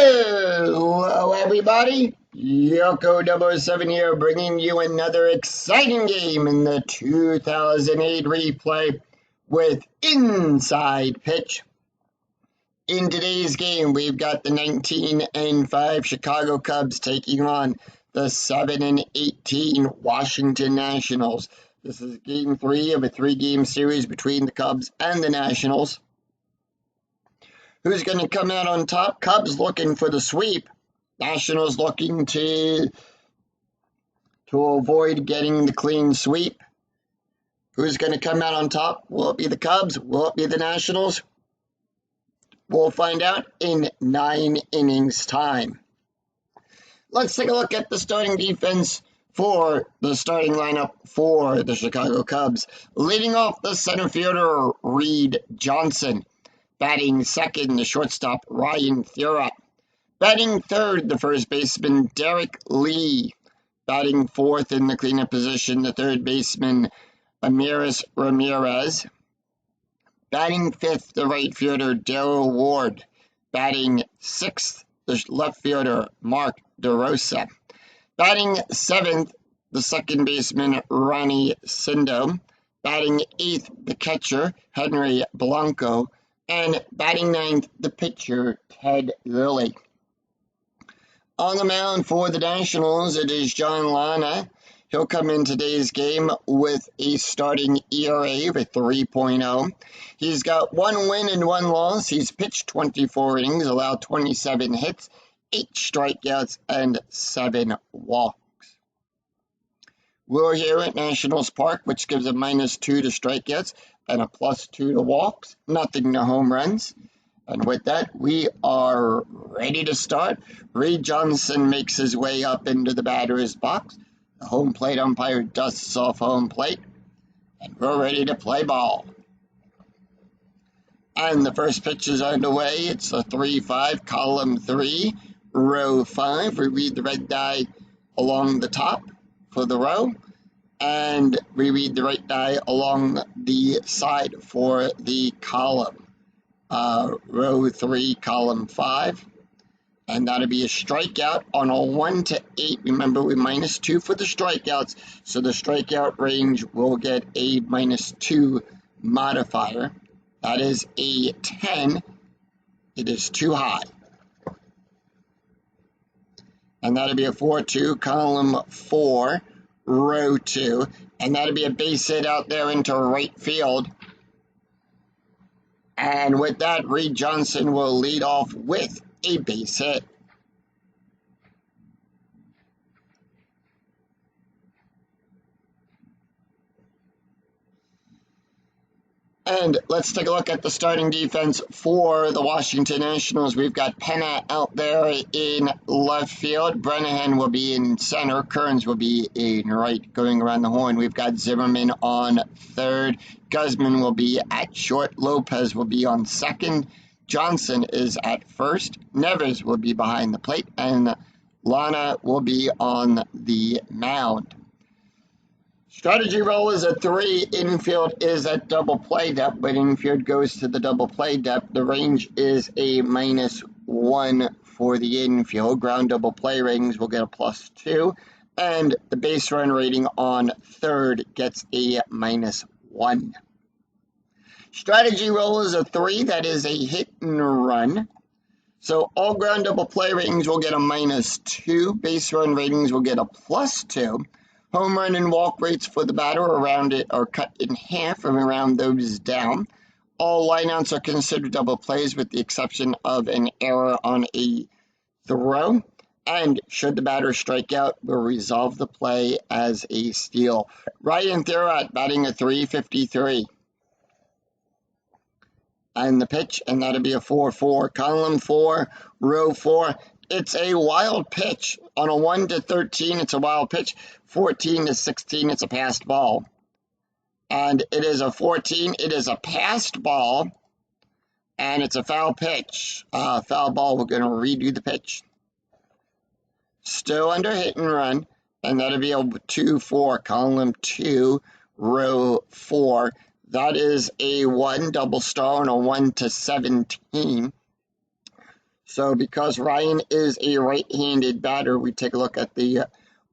Hello, everybody. Yoko007 here, bringing you another exciting game in the 2008 replay with Inside Pitch. In today's game, we've got the 19-5 Chicago Cubs taking on the 7-18 Washington Nationals. This is Game 3 of a 3-game series between the Cubs and the Nationals. Who's going to come out on top? Cubs looking for the sweep. Nationals looking to avoid getting the clean sweep. Who's going to come out on top? Will it be the Cubs? Will it be the Nationals? We'll find out in 9 innings time. Let's take a look at the starting defense for the starting lineup for the Chicago Cubs. Leading off, the center fielder, Reed Johnson. Batting second, the shortstop, Ryan Thurot. Batting third, the first baseman, Derek Lee. Batting fourth in the cleanup position, the third baseman, Amiris Ramirez. Batting fifth, the right fielder, Darryl Ward. Batting sixth, the left fielder, Mark DeRosa. Batting seventh, the second baseman, Ronnie Sindo. Batting eighth, the catcher, Henry Blanco. And batting ninth, the pitcher, Ted Lilly. On the mound for the Nationals, it is John Lana. He'll come in today's game with a starting ERA of 3.0. He's got 1 win and 1 loss. He's pitched 24 innings, allowed 27 hits, 8 strikeouts, and 7 walks. We're here at Nationals Park, which gives a -2 to strikeouts and a +2 to walks, nothing to home runs. And with that, we are ready to start. Reed Johnson makes his way up into the batter's box. The home plate umpire dusts off home plate, and we're ready to play ball. And the first pitch is underway. It's a 3-5, column 3, row 5. We read the red die along the top for the row, and we read the right die along the side for the column. Row 3, column 5. And that'll be a strikeout on a 1 to 8. Remember, we -2 for the strikeouts, so the strikeout range will get a -2 modifier. That is a 10. It is too high. And that'll be a 4-2, column 4, row 2. And that'll be a base hit out there into right field. And with that, Reed Johnson will lead off with a base hit. And let's take a look at the starting defense for the Washington Nationals. We've got Penna out there in left field. Brennahan will be in center. Kearns will be in right, going around the horn. We've got Zimmerman on third. Guzman will be at short. Lopez will be on second. Johnson is at first. Nevers will be behind the plate. And Lana will be on the mound. Strategy roll is a 3. Infield is at double play depth, but infield goes to the double play depth. The range is a -1 for the infield. Ground double play ratings will get a +2. And the base run rating on third gets a -1. Strategy roll is a 3. That is a hit and run. So all ground double play ratings will get a -2. Base run ratings will get a +2. Home run and walk rates for the batter around it are cut in half from around those down. All lineouts are considered double plays with the exception of an error on a throw. And should the batter strike out, we'll resolve the play as a steal. Ryan Thurot batting a 353. And the pitch, and that'll be a 4-4. Column 4, row 4. It's a wild pitch. On a 1 to 13, it's a wild pitch. 14 to 16, it's a passed ball. And it is a 14. It is a passed ball. And it's a foul pitch. Foul ball. We're going to redo the pitch. Still under hit and run. And that'll be a 2-4. Column 2, row 4. That is a 1 double star on a 1 to 17. So because Ryan is a right-handed batter, we take a look at the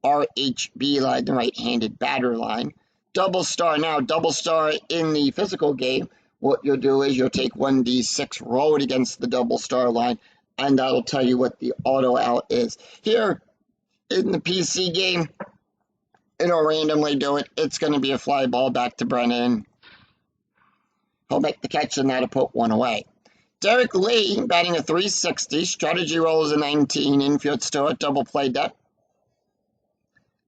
RHB line, the right-handed batter line. Double star now, double star in the physical game. What you'll do is you'll take 1d6, roll it against the double star line, and that'll tell you what the auto out is. Here in the PC game, it'll randomly do it. It's going to be a fly ball back to Brennan. He'll make the catch, and that'll put one away. Derek Lee batting a 360. Strategy roll is a 19. Infield still at double play depth.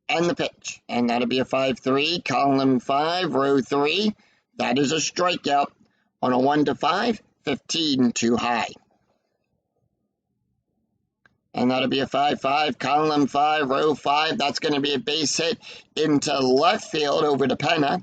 And the pitch. And that'll be a 5-3. Column 5, row 3. That is a strikeout. On a 1-5, 15 too high. And that'll be a 5-5. Column 5, row 5. That's going to be a base hit into left field over to Penna.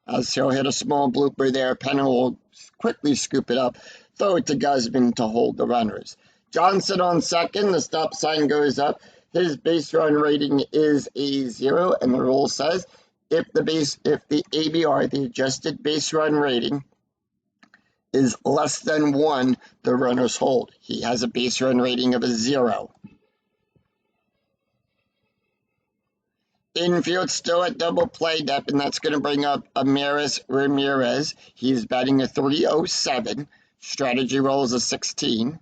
As he'll hit a small blooper there, Penna will quickly scoop it up, throw it to Guzman to hold the runners. Johnson on second, the stop sign goes up. His base run rating is a 0, and the rule says if the ABR, the adjusted base run rating, is less than 1, the runners hold. He has a base run rating of a 0. Infield still at double play depth, and that's going to bring up Amaris Ramirez. He's batting a 307. Strategy roll is a 16.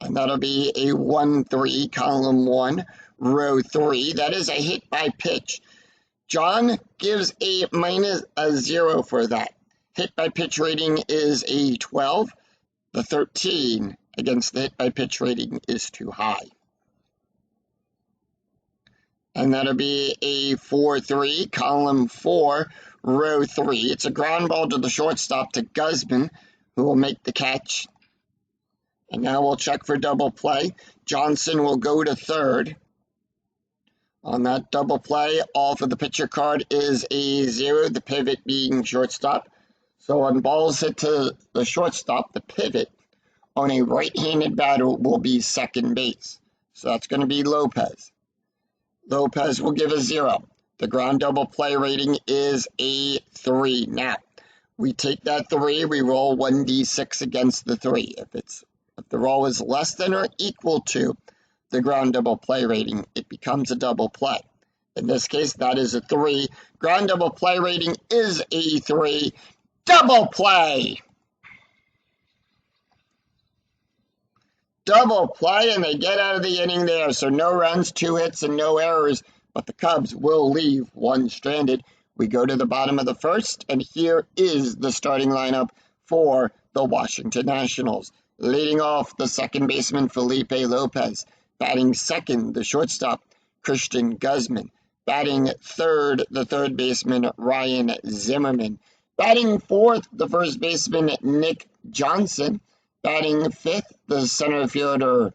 And that'll be a 1-3, column 1, row 3. That is a hit by pitch. John gives a -0 for that. Hit by pitch rating is a 12. The 13 against the hit by pitch rating is too high. And that'll be a 4-3, column 4, row 3. It's a ground ball to the shortstop to Guzman, who will make the catch. And now we'll check for double play. Johnson will go to third. On that double play, off of the pitcher card is a 0, the pivot being shortstop. So on balls hit to the shortstop, the pivot on a right-handed batter will be second base. So that's going to be Lopez. Lopez will give a 0. The ground double play rating is a 3. Now, we take that 3, we roll 1d6 against the 3. If the roll is less than or equal to the ground double play rating, it becomes a double play. In this case, that is a 3. Ground double play rating is a 3. Double play! Double play, and they get out of the inning there. So no runs, 2 hits, and no errors. But the Cubs will leave one stranded. We go to the bottom of the first, and here is the starting lineup for the Washington Nationals. Leading off, the second baseman, Felipe Lopez. Batting second, the shortstop, Christian Guzman. Batting third, the third baseman, Ryan Zimmerman. Batting fourth, the first baseman, Nick Johnson. Batting fifth, the center fielder,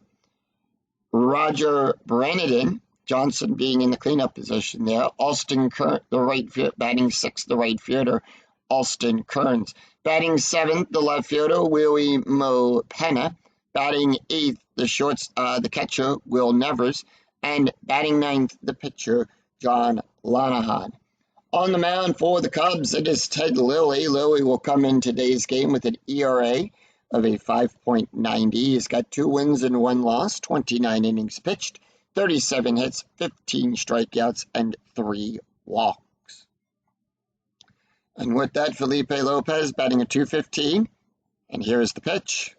Roger Brandon. Johnson being in the cleanup position there. Austin Kearns, the right fielder, batting sixth, the right fielder, Austin Kearns. Batting seventh, the left fielder, Willie Mo Penna. Batting eighth, the catcher, Will Nevers. And batting ninth, the pitcher, John Lanahan. On the mound for the Cubs, it is Ted Lilly. Lilly will come in today's game with an ERA of a 5.90. He's got 2 wins and 1 loss, 29 innings pitched, 37 hits, 15 strikeouts, and 3 walks. And with that, Felipe Lopez batting a 215. And here's the pitch.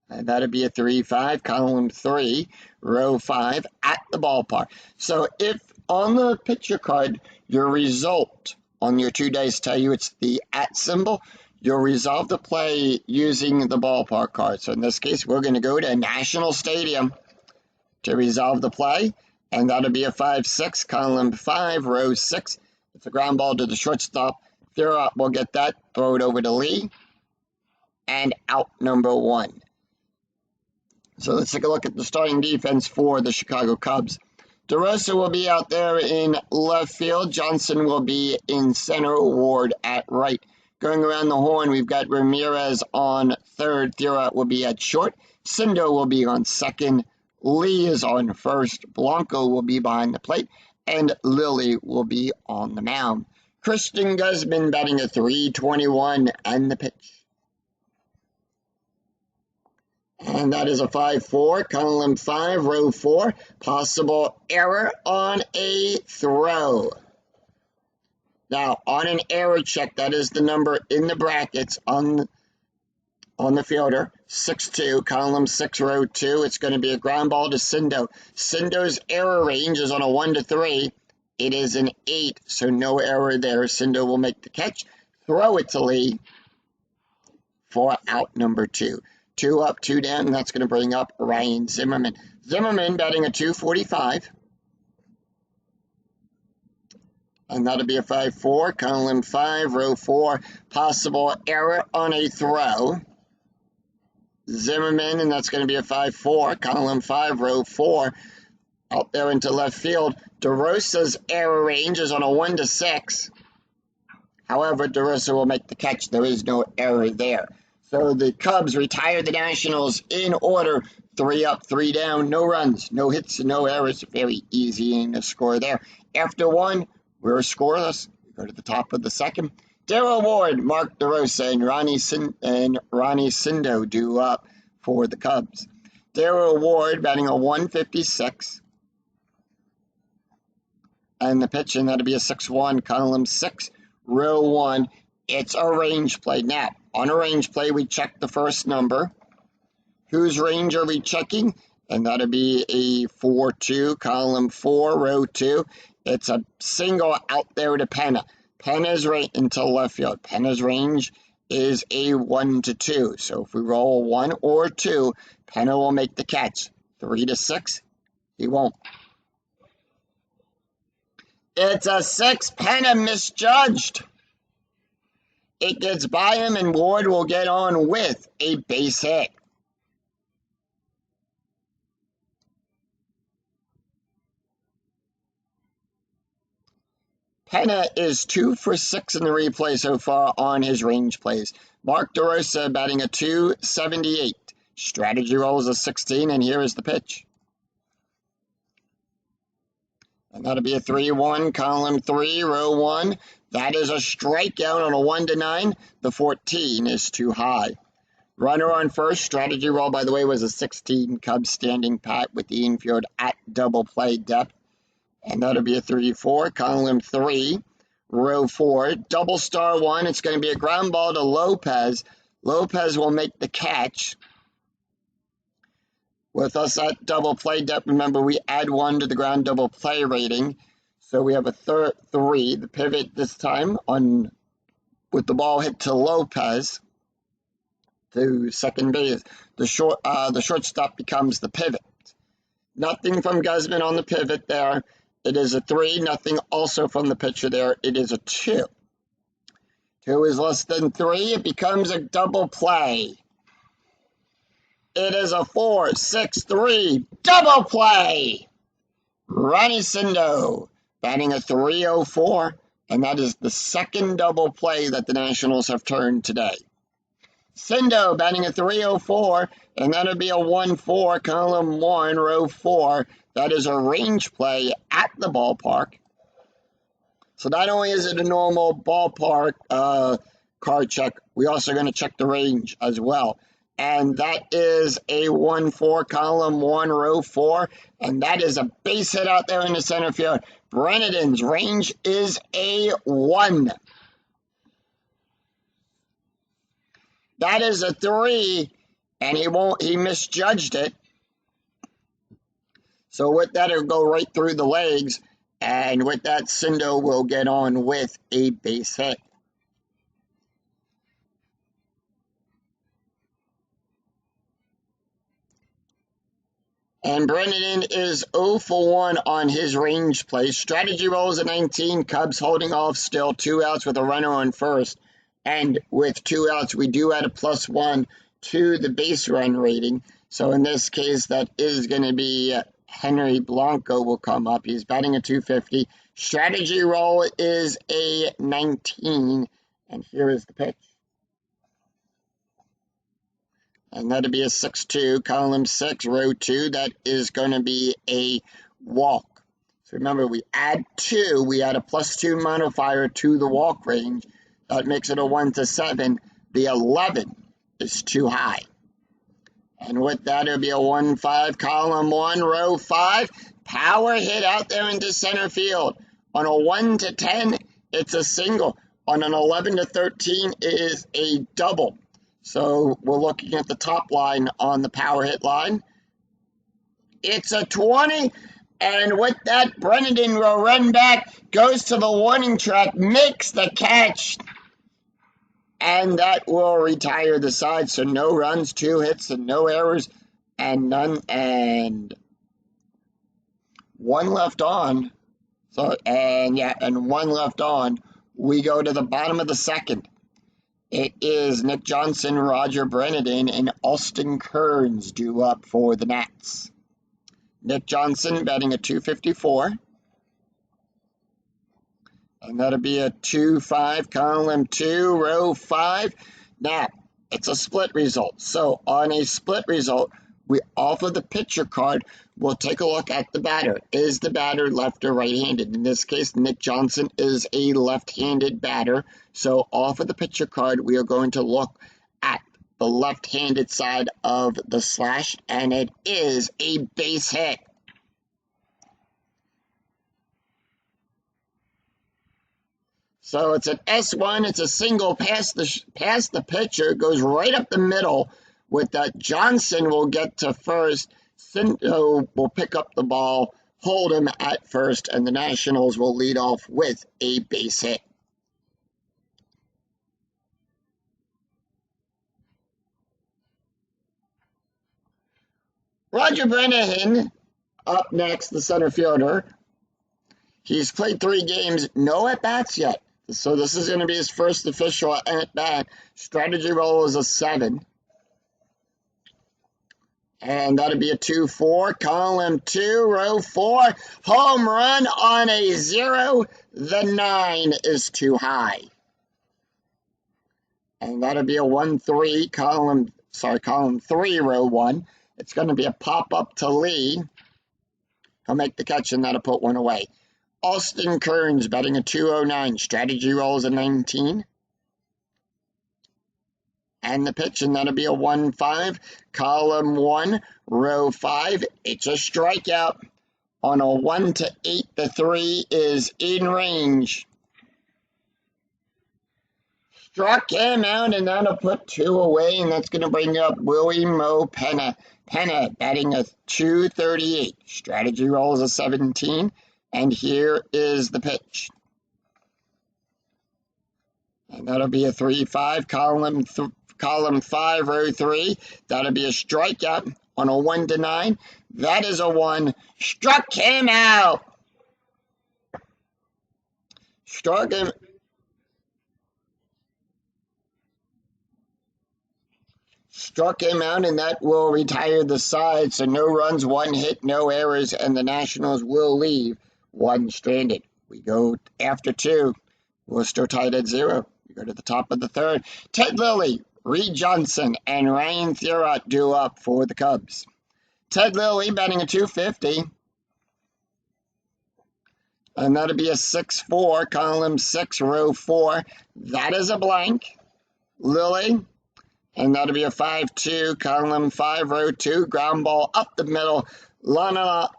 And that'll be a 3-5, column 3, row 5, at the ballpark. So if on the pitcher card, your result on your 2 dice tell you it's the at symbol, you'll resolve the play using the ballpark card. So in this case, we're going to go to National Stadium to resolve the play. And that'll be a 5-6, column 5, row 6. It's a ground ball to the shortstop. Thurop will get that, throw it over to Lee. And out number 1. So let's take a look at the starting defense for the Chicago Cubs. DeRosa will be out there in left field. Johnson will be in center, Ward at right. Going around the horn, we've got Ramirez on third. Thurop will be at short. Sindo will be on second. Lee is on first. Blanco will be behind the plate. And Lilly will be on the mound. Christian Guzman batting a 321 and the pitch. And that is a 5-4, column 5, row 4. Possible error on a throw. Now, on an error check, that is the number in the brackets on the fielder, 6-2, column 6, row 2. It's going to be a ground ball to Sindo. Sindo's error range is on a 1 to 3. It is an 8, so no error there. Sindo will make the catch. Throw it to Lee for out number 2. 2 up, 2 down, and that's going to bring up Ryan Zimmerman. Zimmerman batting a 245. And that'll be a 5-4, column 5, row 4. Possible error on a throw. Zimmerman, and that's going to be a 5-4, column 5, row 4. Out there into left field. DeRosa's error range is on a 1 to 6. However, DeRosa will make the catch. There is no error there. So the Cubs retire the Nationals in order. 3 up, 3 down, no runs, no hits, and no errors. Very easy in the score there. After 1, we're scoreless. We go to the top of the second. Darryl Ward, Mark DeRosa, and Ronnie Sindo do up for the Cubs. Darryl Ward batting a 156. And the pitch, and that'll be a 6-1, column 6, row 1. It's a range play. Now, on a range play, we check the first number. Whose range are we checking? And that'll be a 4-2, column 4, row 2. It's a single out there to Penna. Penna's right into left field. Penna's range is a 1 to 2. So if we roll 1 or 2, Penna will make the catch. 3 to 6, he won't. It's a 6. Penna misjudged. It gets by him, and Ward will get on with a base hit. Penna is 2 for 6 in the replay so far on his range plays. Mark DeRosa batting a 278. Strategy rolls a 16, and here is the pitch. And that'll be a 3-1, column 3, row 1. That is a strikeout on a 1 to 9. The 14 is too high. Runner on first. Strategy roll, by the way, was a 16. Cubs standing pat with the infield at double play depth. And that'll be a 3-4, column 3, row 4. Double star 1. It's going to be a ground ball to Lopez. Lopez will make the catch. With us at double play depth, remember we add 1 to the ground double play rating. So we have a 3. The pivot this time with the ball hit to Lopez to second base. The shortstop becomes the pivot. Nothing from Guzman on the pivot there. It is a 3. Nothing also from the pitcher there. It is a 2. 2 is less than 3. It becomes a double play. It is a 4-6-3 double play. Ronnie Sindo batting a 304, and that is the second double play that the Nationals have turned today. Sindo batting a 304, and that'll be a 1-4, column 1, row 4. That is a range play at the ballpark. So not only is it a normal ballpark card check, we're also going to check the range as well. And that is a 1-4, column 1, row 4. And that is a base hit out there in the center field. Brennaden's range is a 1. That is a 3, and he misjudged it. So with that, it'll go right through the legs. And with that, Sindo will get on with a base hit. And Brennaden is 0 for 1 on his range play. Strategy rolls a 19. Cubs holding off still. 2 outs with a runner on first. And with 2 outs, we do add a +1 to the base run rating. So in this case, that is going to be Henry Blanco will come up. He's batting a 250. Strategy roll is a 19. And here is the pitch. And that'll be a 6-2, column 6, row 2. That is going to be a walk. So remember, we add 2. We add a +2 modifier to the walk range. That makes it a 1 to 7. The 11 is too high. And with that, it'll be a 1-5, column 1, row 5. Power hit out there into center field. On a 1 to 10, it's a single. On an 11 to 13, it is a double. So we're looking at the top line on the power hit line. It's a 20. And with that, Brennan will run back, goes to the warning track, makes the catch. And that will retire the side. So no runs, 2 hits, and no errors, and none, and 1 left on. So, and 1 left on. We go to the bottom of the second. It is Nick Johnson, Roger Brennan, and Austin Kearns due up for the Nats. Nick Johnson batting a .254. And that'll be a 2-5, column 2, row 5. Now, it's a split result. So on a split result, we offer the pitcher card. We'll take a look at the batter. Is the batter left or right-handed? In this case, Nick Johnson is a left-handed batter. So off of the pitcher card, we are going to look at the left-handed side of the slash, and it is a base hit. So it's an S1, it's a single past the pitcher, goes right up the middle. With that, Johnson will get to first, Cinto will pick up the ball, hold him at first, and the Nationals will lead off with a base hit. Roger Brennan up next, the center fielder. He's played 3 games, no at-bats yet. So this is going to be his first official at-bat. Strategy roll is a 7. And that'll be a 2-4. Column 2, row 4. Home run on a 0. The 9 is too high. And that'll be a 1-3. Column 3, row 1. It's going to be a pop-up to Lee. He'll make the catch, and that'll put 1 away. Austin Kearns batting a .209. Strategy rolls a 19. And the pitch, and that'll be a 1-5. Column 1, row 5. It's a strikeout. On a 1 to 8, the 3 is in range. Struck him out, and that'll put 2 away, and that's going to bring up Willie Mo Pena. Pena batting a .238. Strategy rolls a 17. And here is the pitch. And that'll be a 3-5, column 5, row 3. That'll be a strikeout on a 1 to 9. That is a 1. Struck him out. Struck him. Struck him out, and that will retire the side. So no runs, 1 hit, no errors, and the Nationals will leave 1 stranded. We go after 2. We're still tied at 0. We go to the top of the third. Ted Lilly, Reed Johnson, and Ryan Thurot due up for the Cubs. Ted Lilly batting a .250. And that'll be a 6-4, column 6, row 4. That is a blank. Lilly. And that'll be a 5-2, column 5, row 2. Ground ball up the middle. Lana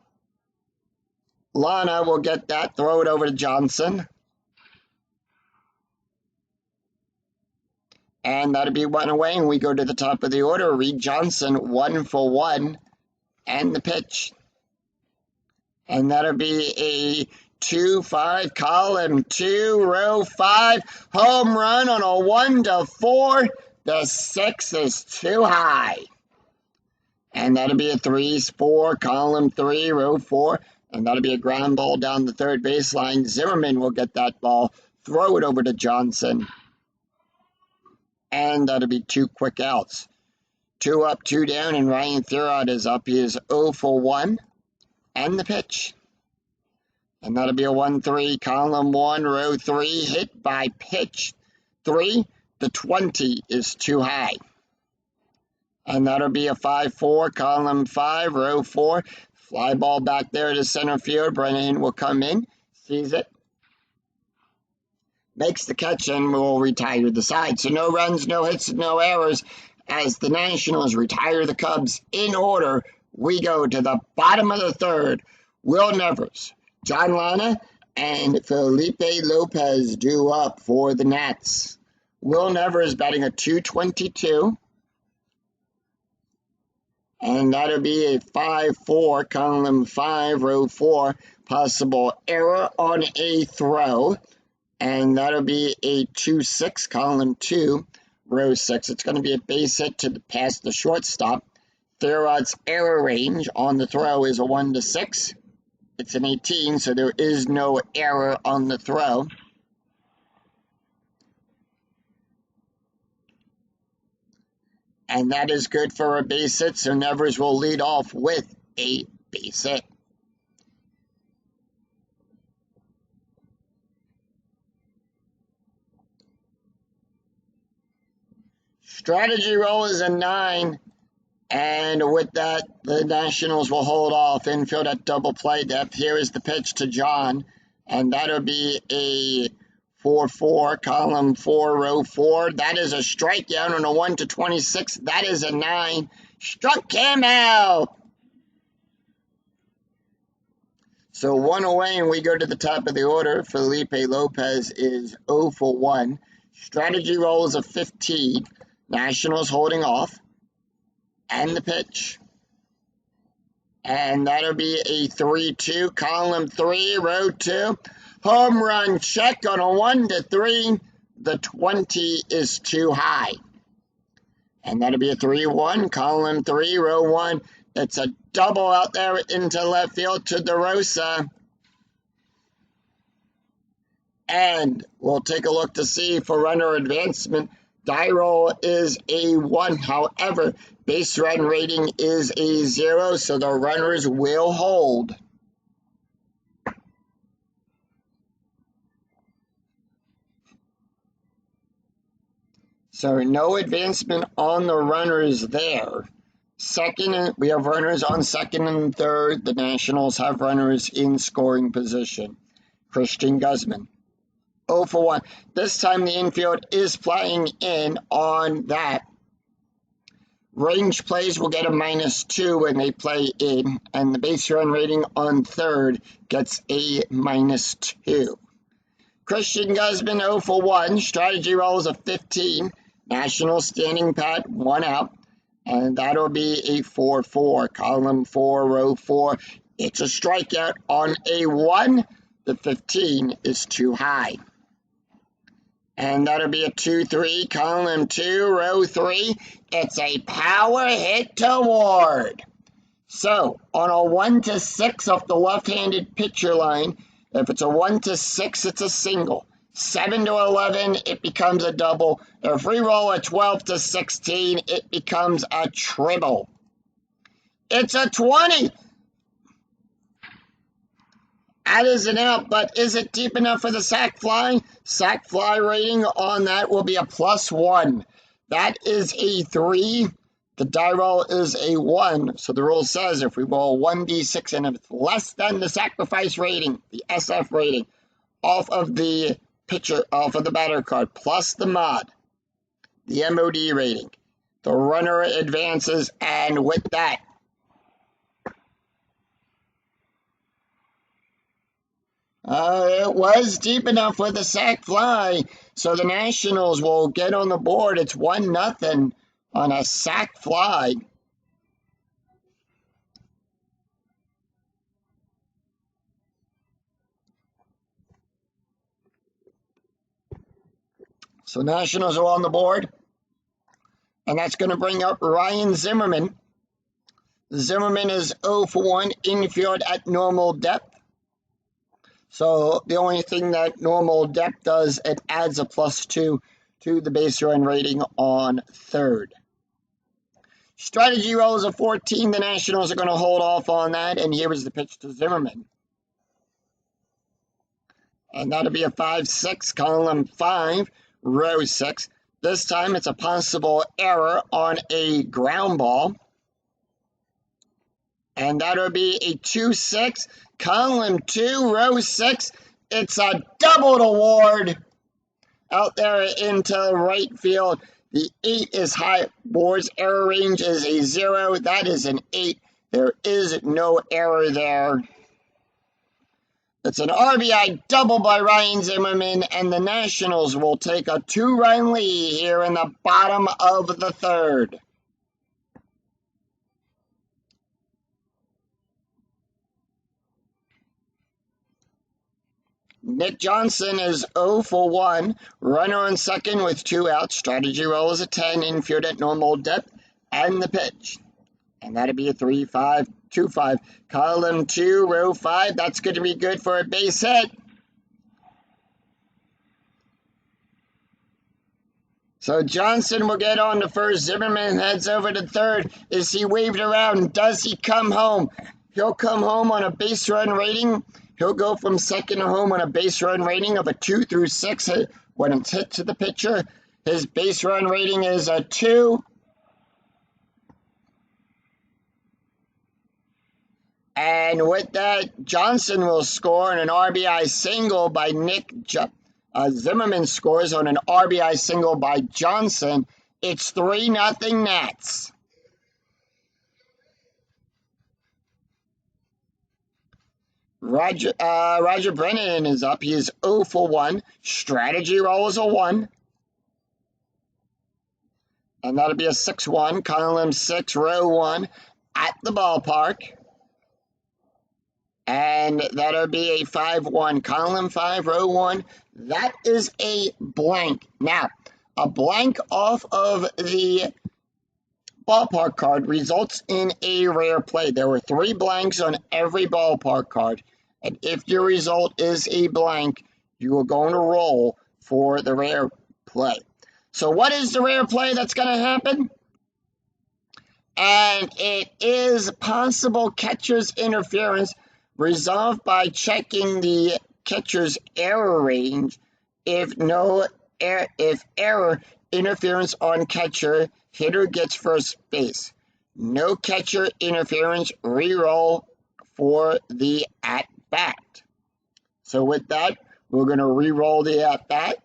will get that. Throw it over to Johnson. And that'll be 1 away. And we go to the top of the order. Reed Johnson, 1 for 1. And the pitch. And that'll be a 2-5, column 2, row 5. Home run on a 1 to 4. The 6 is too high. And that'll be a 3-4, column 3, row 4. And that'll be a ground ball down the third baseline. Zimmerman will get that ball, throw it over to Johnson. And that'll be 2 quick outs. 2 up, 2 down, and Ryan Thurot is up. He is 0 for 1. And the pitch. And that'll be a 1-3, column 1, row 3. Hit by pitch 3. The 20 is too high. And that'll be a 5-4, column 5, row 4. Fly ball back there to center field. Brennan will come in, sees it, makes the catch, and will retire the side. So no runs, no hits, no errors. as the Nationals retire the Cubs in order. We go to the bottom of the third. Will Nevers, John Lana, and Felipe Lopez due up for the Nats. Will Nevers batting a .222. And that'll be a 5-4, column 5, row 4, possible error on a throw. And that'll be a 2-6, column 2, row 6. It's going to be a base hit to past the shortstop. Therod's error range on the throw is a 1 to 6. It's an 18, so there is no error on the throw. And that is good for a base hit, so Nevers will lead off with a base hit. Strategy roll is a 9, and with that, the Nationals will hold off. Infield at double play depth. Here is the pitch to John, and that'll be a 4-4, column 4, row 4. That is a strikeout on a 1 to 26. That is a 9. Struck him out. So 1 away, and we go to the top of the order. Felipe Lopez is 0 for 1. Strategy roll is a 15. Nationals holding off. And the pitch. And that'll be a 3-2, column 3, row 2. Home run check on a 1 to 3. The 20 is too high. And that'll be a 3-1, column 3, row 1. It's a double out there into left field to DeRosa. And we'll take a look to see for runner advancement. Die roll is a 1. However, base run rating is a 0, so the runners will hold. So no advancement on the runners there. Second, we have runners on second and third. The Nationals have runners in scoring position. Christian Guzman, 0 for 1. This time the infield is flying in on that. Range plays will get a -2 when they play in, and the base run rating on third gets a -2. Christian Guzman, 0 for 1. Strategy roll is a 15. National standing pat, 1 out. And that'll be a 4-4, column 4, row 4. It's a strikeout on a 1. The 15 is too high. And that'll be a 2-3, column 2, row 3. It's a power hit to Ward. So, on a 1 to 6 off the left-handed pitcher line, if it's a 1 to 6, it's a single. 7 to 11, it becomes a double. If we roll a 12 to 16, it becomes a triple. It's a 20. That is an out, but is it deep enough for the sac fly? Sac fly rating on that will be a +1. That is a 3. The die roll is a 1. So the rule says if we roll 1d6 and if it's less than the sacrifice rating, the SF rating, off of the pitcher, off of the batter card, plus the mod, the MOD rating, the runner advances, and with that, it was deep enough with the sac fly, so the Nationals will get on the board. It's 1-0 on a sac fly. So Nationals are on the board, and that's going to bring up Ryan Zimmerman. Zimmerman is 0 for 1, infield at normal depth. So the only thing that normal depth does, it adds a +2 to the base run rating on third. Strategy roll is a 14. The Nationals are going to hold off on that, and here is the pitch to Zimmerman. And that'll be a 5-6, column 5, row 6. This time it's a possible error on a ground ball. And that'll be a 2-6, column 2, row 6. It's a double to Ward out there into right field. The 8 is high. Board's error range is a 0. That is an 8. There is no error there. It's an RBI double by Ryan Zimmerman, and the Nationals will take a 2-run lead here in the bottom of the third. Nick Johnson is 0 for 1. Runner on second with 2 outs. Strategy roll is a 10. Infield at normal depth. And the pitch. And that'd be a 3-5, 2-5. Column 2, row 5. That's going to be good for a base hit. So Johnson will get on to first. Zimmerman heads over to third. Is he waved around? Does he come home? He'll come home on a base run rating. He'll go from second to home on a base run rating of a 2 through 6 when it's hit to the pitcher. His base run rating is a 2. And with that, Johnson will score on an RBI single by Nick Zimmerman scores on an RBI single by Johnson. It's 3-0 Nats. Roger Brennan is up. He is 0 for 1. Strategy roll is a 1. And that'll be a 6-1. Column 6, row 1 at the ballpark. And that'll be a 5-1. Column 5, row 1. That is a blank. Now, a blank off of the ballpark card results in a rare play. There were 3 blanks on every ballpark card. And if your result is a blank, you are going to roll for the rare play. So what is the rare play that's going to happen? And it is possible catcher's interference resolved by checking the catcher's error range. If error interference on catcher, hitter gets first base. No catcher interference, re-roll for the at-bat. So with that, we're going to re-roll the at-bat.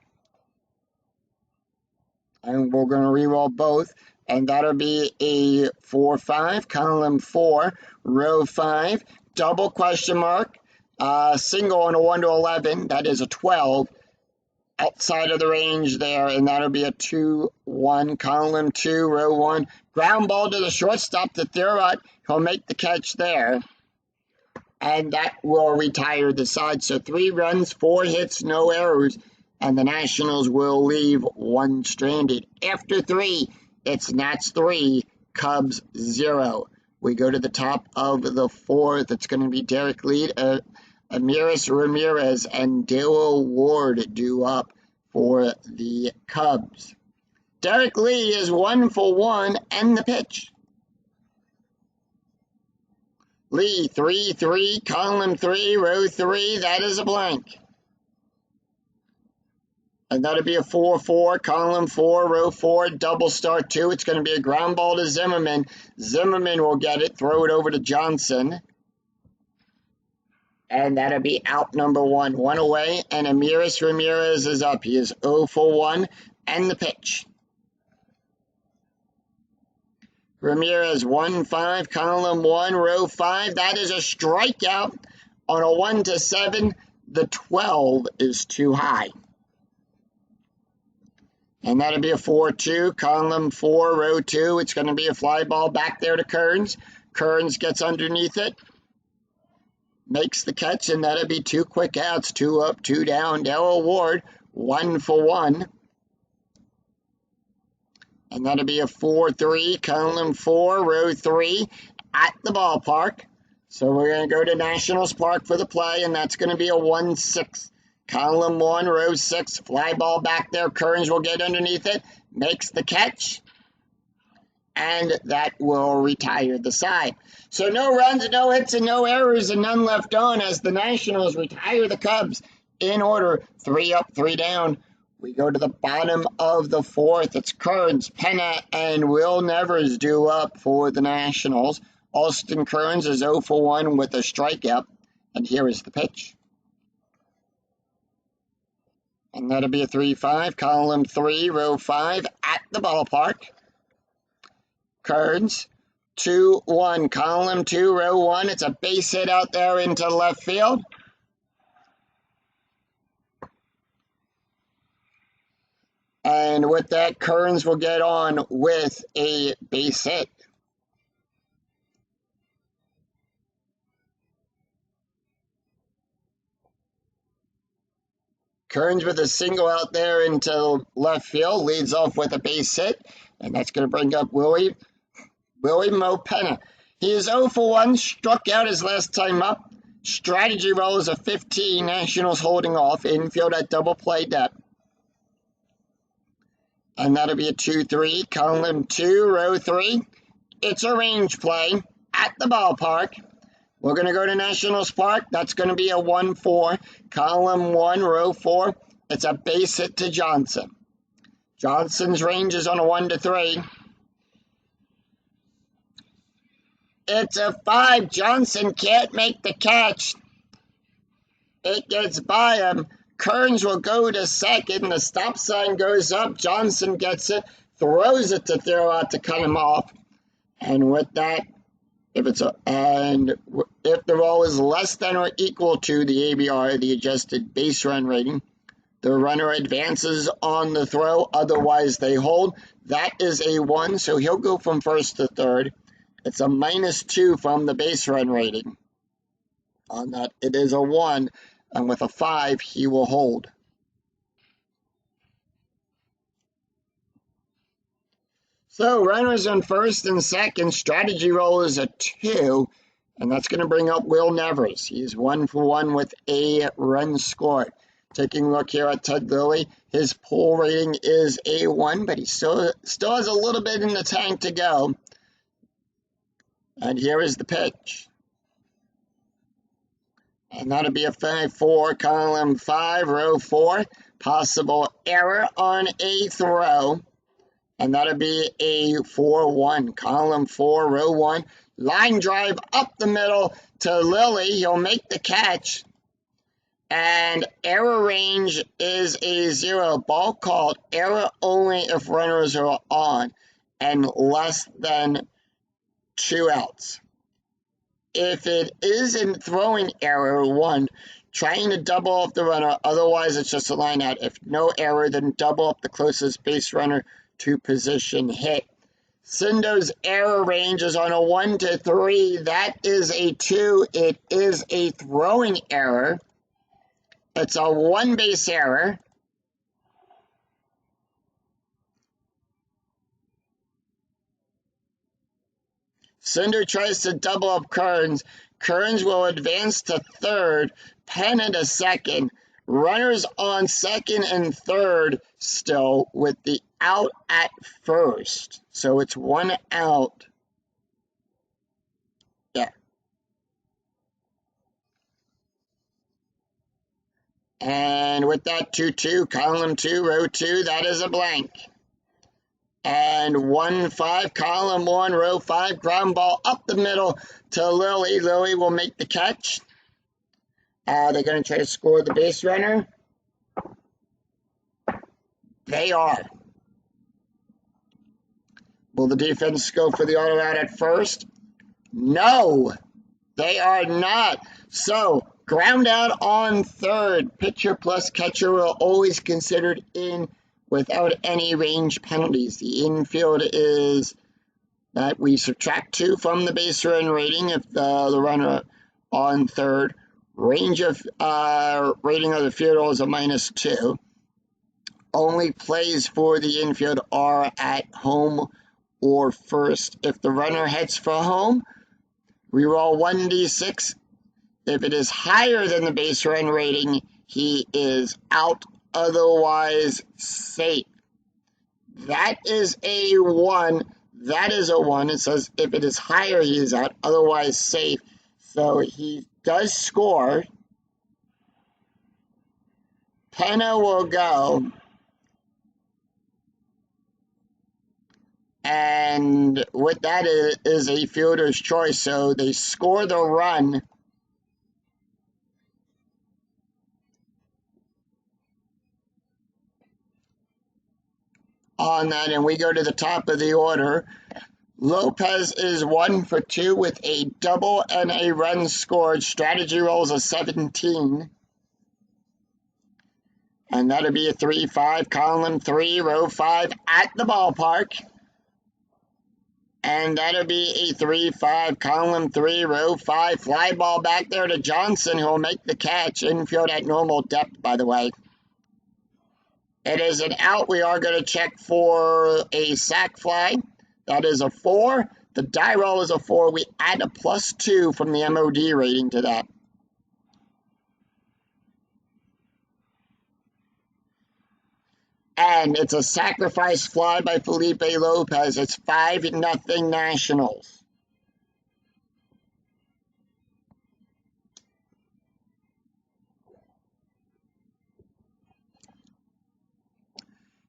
And we're going to re-roll both. And that'll be a 4-5, column 4, row 5, double question mark, single on a 1 to 11. That is a 12. Outside of the range there, and that'll be a 2-1, column 2, row 1. Ground ball to the shortstop to Thurrott. He'll make the catch there. And that will retire the side. So 3 runs, 4 hits, no errors. And the Nationals will leave 1 stranded. After 3, it's Nats 3, Cubs 0. We go to the top of the 4th. It's going to be Derek Lee, Amiris Ramirez, and Dale Ward due up for the Cubs. Derek Lee is 1 for 1, and the pitch. Lee, 3-3, column 3, row 3, that is a blank. And that'll be a 4-4, column 4, row 4, double start 2. It's going to be a ground ball to Zimmerman. Zimmerman will get it, throw it over to Johnson. And that'll be out number 1. 1 away, and Amiris Ramirez is up. He is 0 for 1, and the pitch. Ramirez, 1-5, column 1, row 5. That is a strikeout on a 1 to 7. The 12 is too high. And that'll be a 4-2, column 4, row 2. It's going to be a fly ball back there to Kearns. Kearns gets underneath it. Makes the catch, and that'll be 2 quick outs, 2 up, 2 down. Dale Ward, 1 for 1. And that'll be a 4-3, column 4, row 3, at the ballpark. So we're going to go to Nationals Park for the play, and that's going to be a 1-6. Column 1, row 6, fly ball back there. Kearns will get underneath it, makes the catch, and that will retire the side. So no runs, no hits, and no errors, and none left on as the Nationals retire the Cubs in order. 3 up, 3 down. We go to the bottom of the 4th. It's Kearns, Penna, and Will Nevers due up for the Nationals. Austin Kearns is 0 for 1 with a strikeout. And here is the pitch. And that'll be a 3-5, column 3, row 5, at the ballpark. Kearns, 2-1, column 2, row 1. It's a base hit out there into left field. And with that, Kearns will get on with a base hit. Kearns with a single out there into left field, leads off with a base hit, and that's going to bring up Willie Mo Pena. He is 0 for 1, struck out his last time up. Strategy roll is a 15, Nationals holding off, infield at double play depth. And that'll be a 2-3, column 2, row 3. It's a range play at the ballpark. We're going to go to Nationals Park. That's going to be a 1-4, column 1, row 4. It's a base hit to Johnson. Johnson's range is on a 1-3. It's a 5. Johnson can't make the catch. It gets by him. Kearns will go to second. The stop sign goes up. Johnson gets it, throws it to throw out to cut him off. And with that, if the roll is less than or equal to the ABR, the adjusted base run rating, the runner advances on the throw. Otherwise, they hold. That is a 1, so he'll go from first to third. It's a -2 from the base run rating. On that, it is a 1, and with a 5, he will hold. So, runners on first and second, strategy roll is a 2, and that's going to bring up Will Nevers. He's 1 for 1 with a run scored. Taking a look here at Ted Lilly, his pull rating is a 1, but he still has a little bit in the tank to go. And here is the pitch. And that'll be a 5-4, column 5, row 4. Possible error on a throw. And that'll be a 4-1, column 4, row 1. Line drive up the middle to Lilly. He'll make the catch. And error range is a 0. Ball called. Error only if runners are on and less than 2 outs. If it is in throwing error, 1, trying to double up the runner. Otherwise, it's just a line out. If no error, then double up the closest base runner to position hit. Cindo's error range is on a 1-3. That is a 2. It is a throwing error. It's a 1 base error. Cinder tries to double up Kearns. Kearns will advance to third. Pena to second. Runners on second and third still with the out at first. So it's 1 out. Yeah. And with that 2-2, column 2, row 2, that is a blank. And 1-5, column 1, row 5, ground ball up the middle to Lilly. Lilly will make the catch. They're going to try to score the base runner. They are. Will the defense go for the auto out at first? No, they are not. So, ground out on third. Pitcher plus catcher will always considered in without any range penalties. The infield is that we subtract 2 from the base run rating if the runner on third. Range of rating of the field is a -2. Only plays for the infield are at home or first. If the runner heads for home, we roll 1d6. If it is higher than the base run rating, he is out, otherwise safe. That is a 1. That is a 1. It says if it is higher, he is out, otherwise safe. So he does score. Pena will go. And with that is a fielder's choice. So they score the run. on that, and we go to the top of the order. Lopez is 1 for 2 with a double and a run scored. Strategy rolls a 17. And that'll be a 3-5, column 3, row 5 at the ballpark. And that'll be a 3-5, column 3, row 5, fly ball back there to Johnson, who will make the catch. Infield at normal depth, by the way. It is an out. We are going to check for a sac fly. That is a 4. The die roll is a 4. We add a +2 from the MOD rating to that. And it's a sacrifice fly by Felipe Lopez. It's 5-0 Nationals.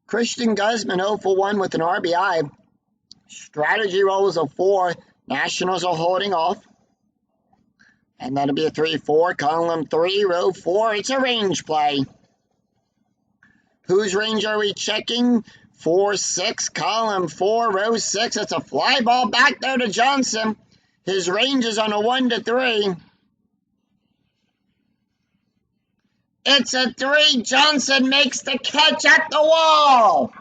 Christian Guzman 0 for 1 with an RBI. Strategy roll is a 4. Nationals are holding off. And that'll be a 3-4, column 3, row 4. It's a range play. Whose range are we checking? 4-6, column 4, row 6. It's a fly ball back there to Johnson. His range is on a 1-3. It's a 3. Johnson makes the catch at the wall.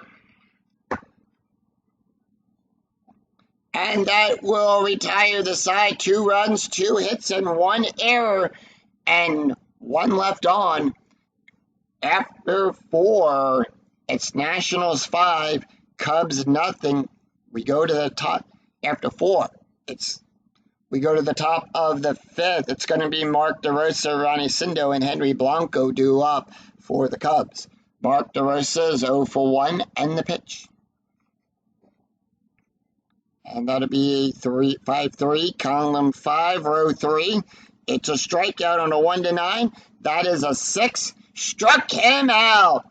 And that will retire the side. 2 runs, 2 hits, and 1 error, and 1 left on. After 4, it's Nationals 5, Cubs nothing. We go to the top. After 4, we go to the top of the 5th. It's going to be Mark DeRosa, Ronnie Sindo, and Henry Blanco due up for the Cubs. Mark DeRosa is 0 for 1, and the pitch. And that'll be a 5-3, column 5, row 3. It's a strikeout on a 1-9. That is a 6. Struck him out.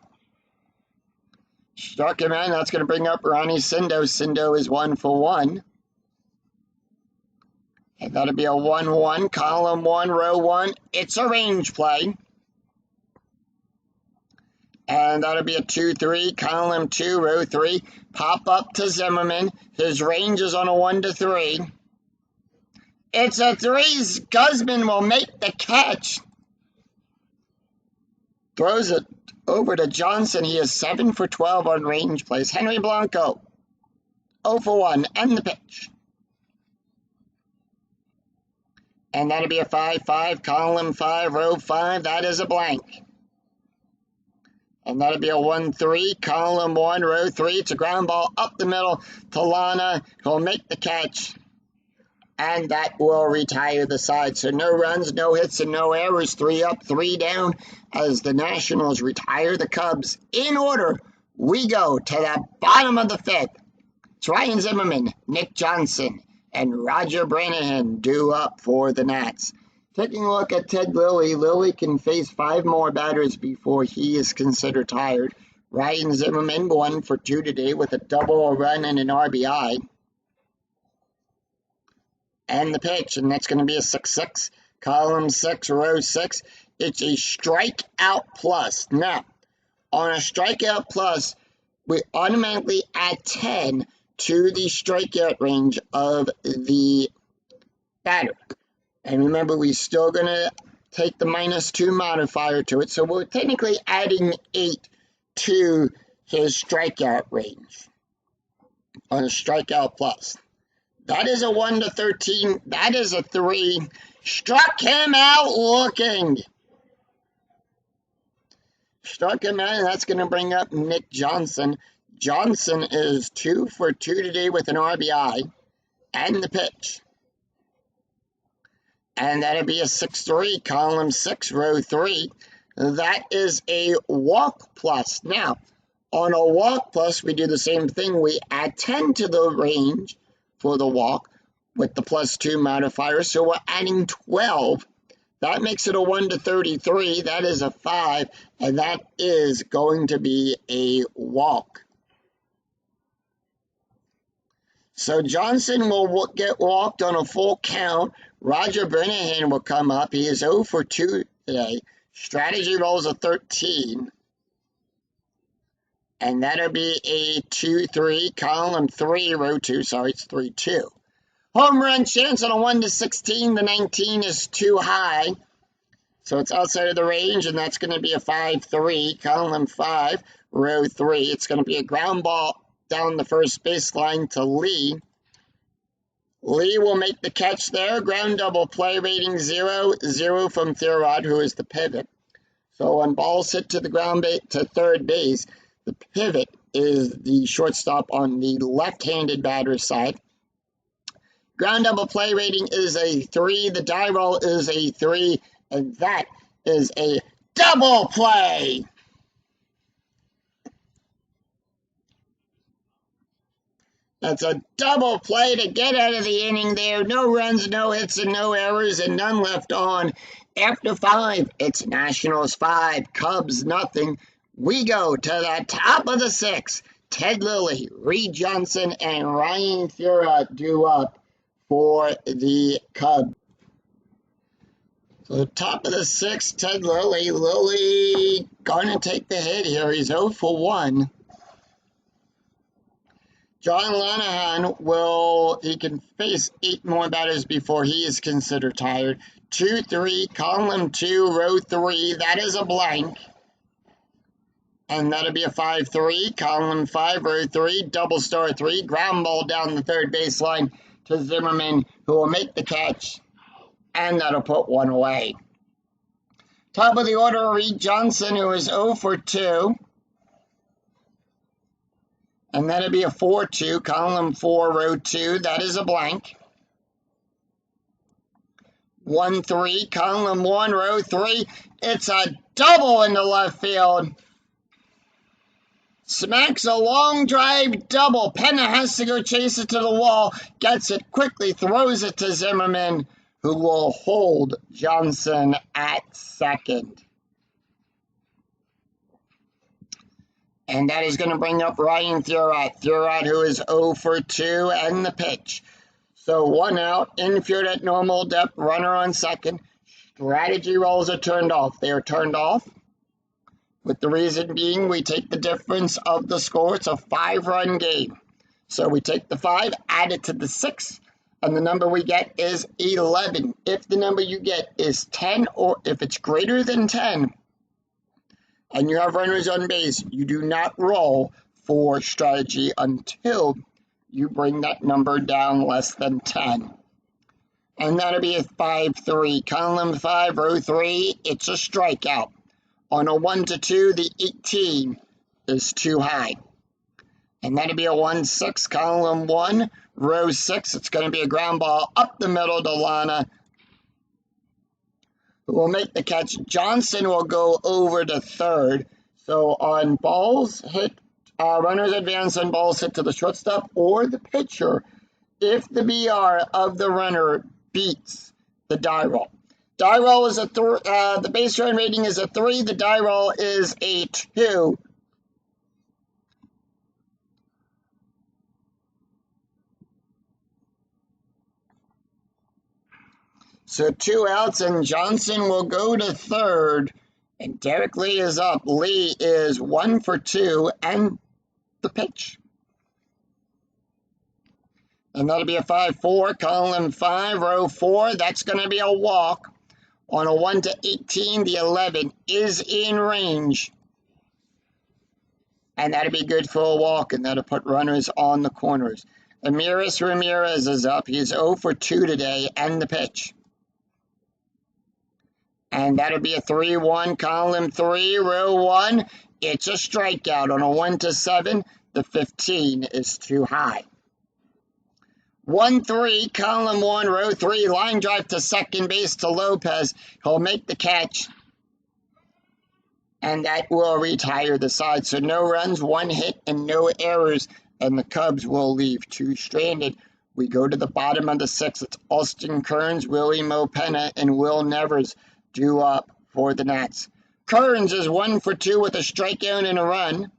Struck him out. That's going to bring up Ronnie Sindo. Sindo is 1 for 1. And that'll be a 1-1, column 1, row 1. It's a range play. And that'll be a 2-3, column 2, row 3. Pop up to Zimmerman. His range is on a 1-3. It's a 3. Guzman will make the catch. Throws it over to Johnson. He is 7 for 12 on range plays. Henry Blanco, 0 for 1, and the pitch. And that'll be a 5-5, column 5, row 5. That is a blank. And that'll be a 1-3, column 1, row 3. It's a ground ball up the middle to Lana. He'll make the catch. And that will retire the side. So no runs, no hits, and no errors. 3 up, 3 down as the Nationals retire the Cubs. In order, we go to the bottom of the 5th. It's Ryan Zimmerman, Nick Johnson, and Roger Branahan due up for the Nats. Taking a look at Ted Lilly, Lilly can face 5 more batters before he is considered tired. Ryan Zimmerman 1 for 2 today with a double, a run, and an RBI. And the pitch, and that's going to be a 6-6, column 6, row 6. It's a strikeout plus. Now, on a strikeout plus, we automatically add 10 to the strikeout range of the batter. And remember, we're still going to take the -2 modifier to it, so we're technically adding 8 to his strikeout range on a strikeout plus. That is a 1-13. That is a 3. Struck him out looking. Struck him out, and that's going to bring up Nick Johnson. Johnson is 2 for 2 today with an RBI and the pitch. And that'll be a 6-3, column 6, row 3. That is a walk plus. Now, on a walk plus, we do the same thing. We add 10 to the range for the walk with the +2 modifier, so we're adding 12. That makes it a 1-33. That is a 5, and that is going to be a walk. So Johnson will get walked on a full count. Roger Branahan will come up. He is 0 for 2 today. Strategy rolls a 13. And that'll be a 2-3, column 3, row 2. Sorry, it's 3-2. Home run chance on a 1 to 16. The 19 is too high. So it's outside of the range, and that's going to be a 5-3, column 5, row 3. It's going to be a ground ball down the first baseline to Lee. Lee will make the catch there. Ground double play, rating 0-0 from Thurrott, who is the pivot. So when balls hit to the ground to third base, the pivot is the shortstop on the left-handed batter's side. Ground double play rating is a 3. The die roll is a 3. And that is a double play. That's a double play to get out of the inning there. No runs, no hits, and no errors, and none left on. After 5, it's Nationals 5, Cubs nothing. We go to the top of the 6th. Ted Lilly, Reed Johnson, and Ryan Thurrott due up for the Cubs. So the top of the 6th, Ted Lilly. Lilly going to take the hit here. He's 0 for 1. John Lanahan he can face 8 more batters before he is considered tired. 2-3, column 2, row 3. That is a blank. And that'll be a 5-3, column 5, row 3, double star 3. Ground ball down the third baseline to Zimmerman, who will make the catch. And that'll put 1 away. Top of the order, Reed Johnson, who is 0 for 2. And that'll be a 4-2, column 4, row 2. That is a blank. 1-3, column 1, row 3. It's a double into left field. Smacks a long drive double. Penna has to go chase it to the wall. Gets it quickly, throws it to Zimmerman, who will hold Johnson at second. And that is going to bring up Ryan Thurrott. Thurrott, who is 0 for 2, and the pitch. So 1 out, infield at normal depth, runner on second. Strategy rolls are turned off. They are turned off with the reason being we take the difference of the score. It's a 5-run game. So we take the 5, add it to the 6, and the number we get is 11. If the number you get is 10, or if it's greater than 10, and you have runners on base, you do not roll for strategy until you bring that number down less than 10. And that'll be a 5-3. Column 5, row 3, it's a strikeout. On a 1-2, the 18 is too high. And that'll be a 1-6, column 1, row 6. It's going to be a ground ball up the middle to Lana, who will make the catch. Johnson will go over to third. So on balls hit, runners advance on balls hit to the shortstop or the pitcher if the BR of the runner beats the die roll. Die roll is the base run rating is a 3. The die roll is a 2. So 2 outs, and Johnson will go to third, and Derek Lee is up. Lee is 1 for 2, and the pitch. And that'll be a 5-4, column 5, row 4. That's going to be a walk. On a 1-18, the 11 is in range. And that'll be good for a walk, and that'll put runners on the corners. Amiris Ramirez is up. He's 0 for 2 today, and the pitch. And that'll be a 3-1, column 3, row 1. It's a strikeout. On a 1-7, the 15 is too high. 1-3, column 1, row 3, line drive to second base to Lopez. He'll make the catch, and that will retire the side. So no runs, 1 hit, and no errors, and the Cubs will leave 2 stranded. We go to the bottom of the 6th. It's Austin Kearns, Willie Mo Penna, and Will Nevers due up for the Nats. Kearns is 1 for 2 with a strikeout and a run.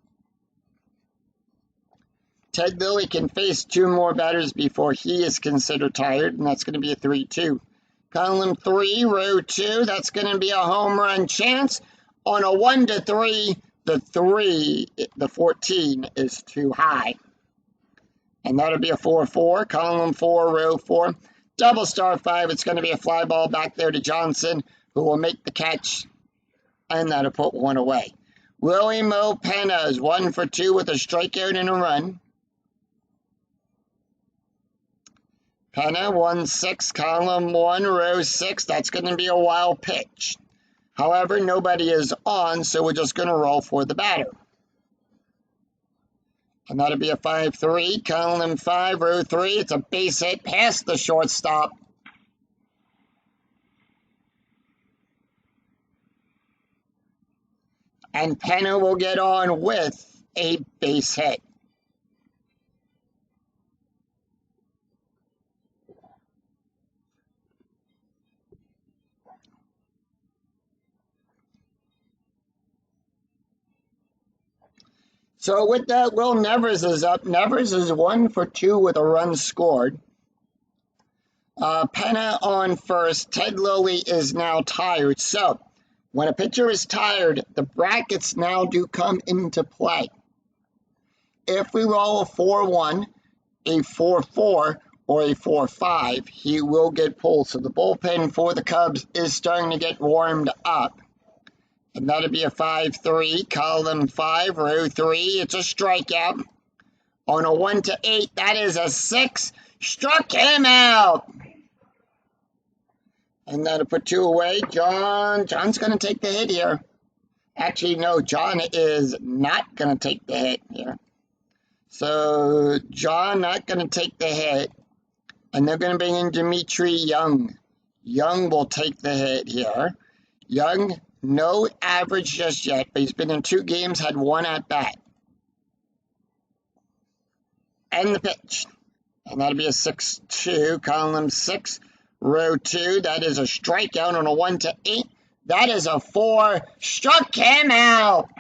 Ted Lilly can face 2 more batters before he is considered tired, and that's going to be a 3-2. Column 3, row 2, that's going to be a home run chance. On a 1-3, The 3, the 14, is too high. And that'll be a 4-4, column 4, row 4. Double star 5, it's going to be a fly ball back there to Johnson, who will make the catch, and that'll put one away. Willie Mo Penna is 1 for 2 with a strikeout and a run. Penna, 1-6, column 1, row 6. That's going to be a wild pitch. However, nobody is on, so we're just going to roll for the batter. And that'll be a 5-3, column 5, row 3. It's a base hit past the shortstop. And Penna will get on with a base hit. So with that, Will Nevers is up. Nevers is 1 for 2 with a run scored. Penna on first. Ted Lilly is now tired. So when a pitcher is tired, the brackets now do come into play. If we roll a 4-1, a 4-4, or a 4-5, he will get pulled. So the bullpen for the Cubs is starting to get warmed up. And that'll be a 5-3, column 5, row 3. It's a strikeout. On a 1-8, that is a 6. Struck him out. And that'll put 2 away. John's going to take the hit here. Actually, no, John is not going to take the hit here. So, John not going to take the hit. And they're going to bring in Dimitri Young. Young will take the hit here. Young, no average just yet, but he's been in 2 games, had 1 at bat. And the pitch. And that'll be a 6-2, column 6. Row 2, that is a strikeout on a 1-8. That is a 4. Struck him out.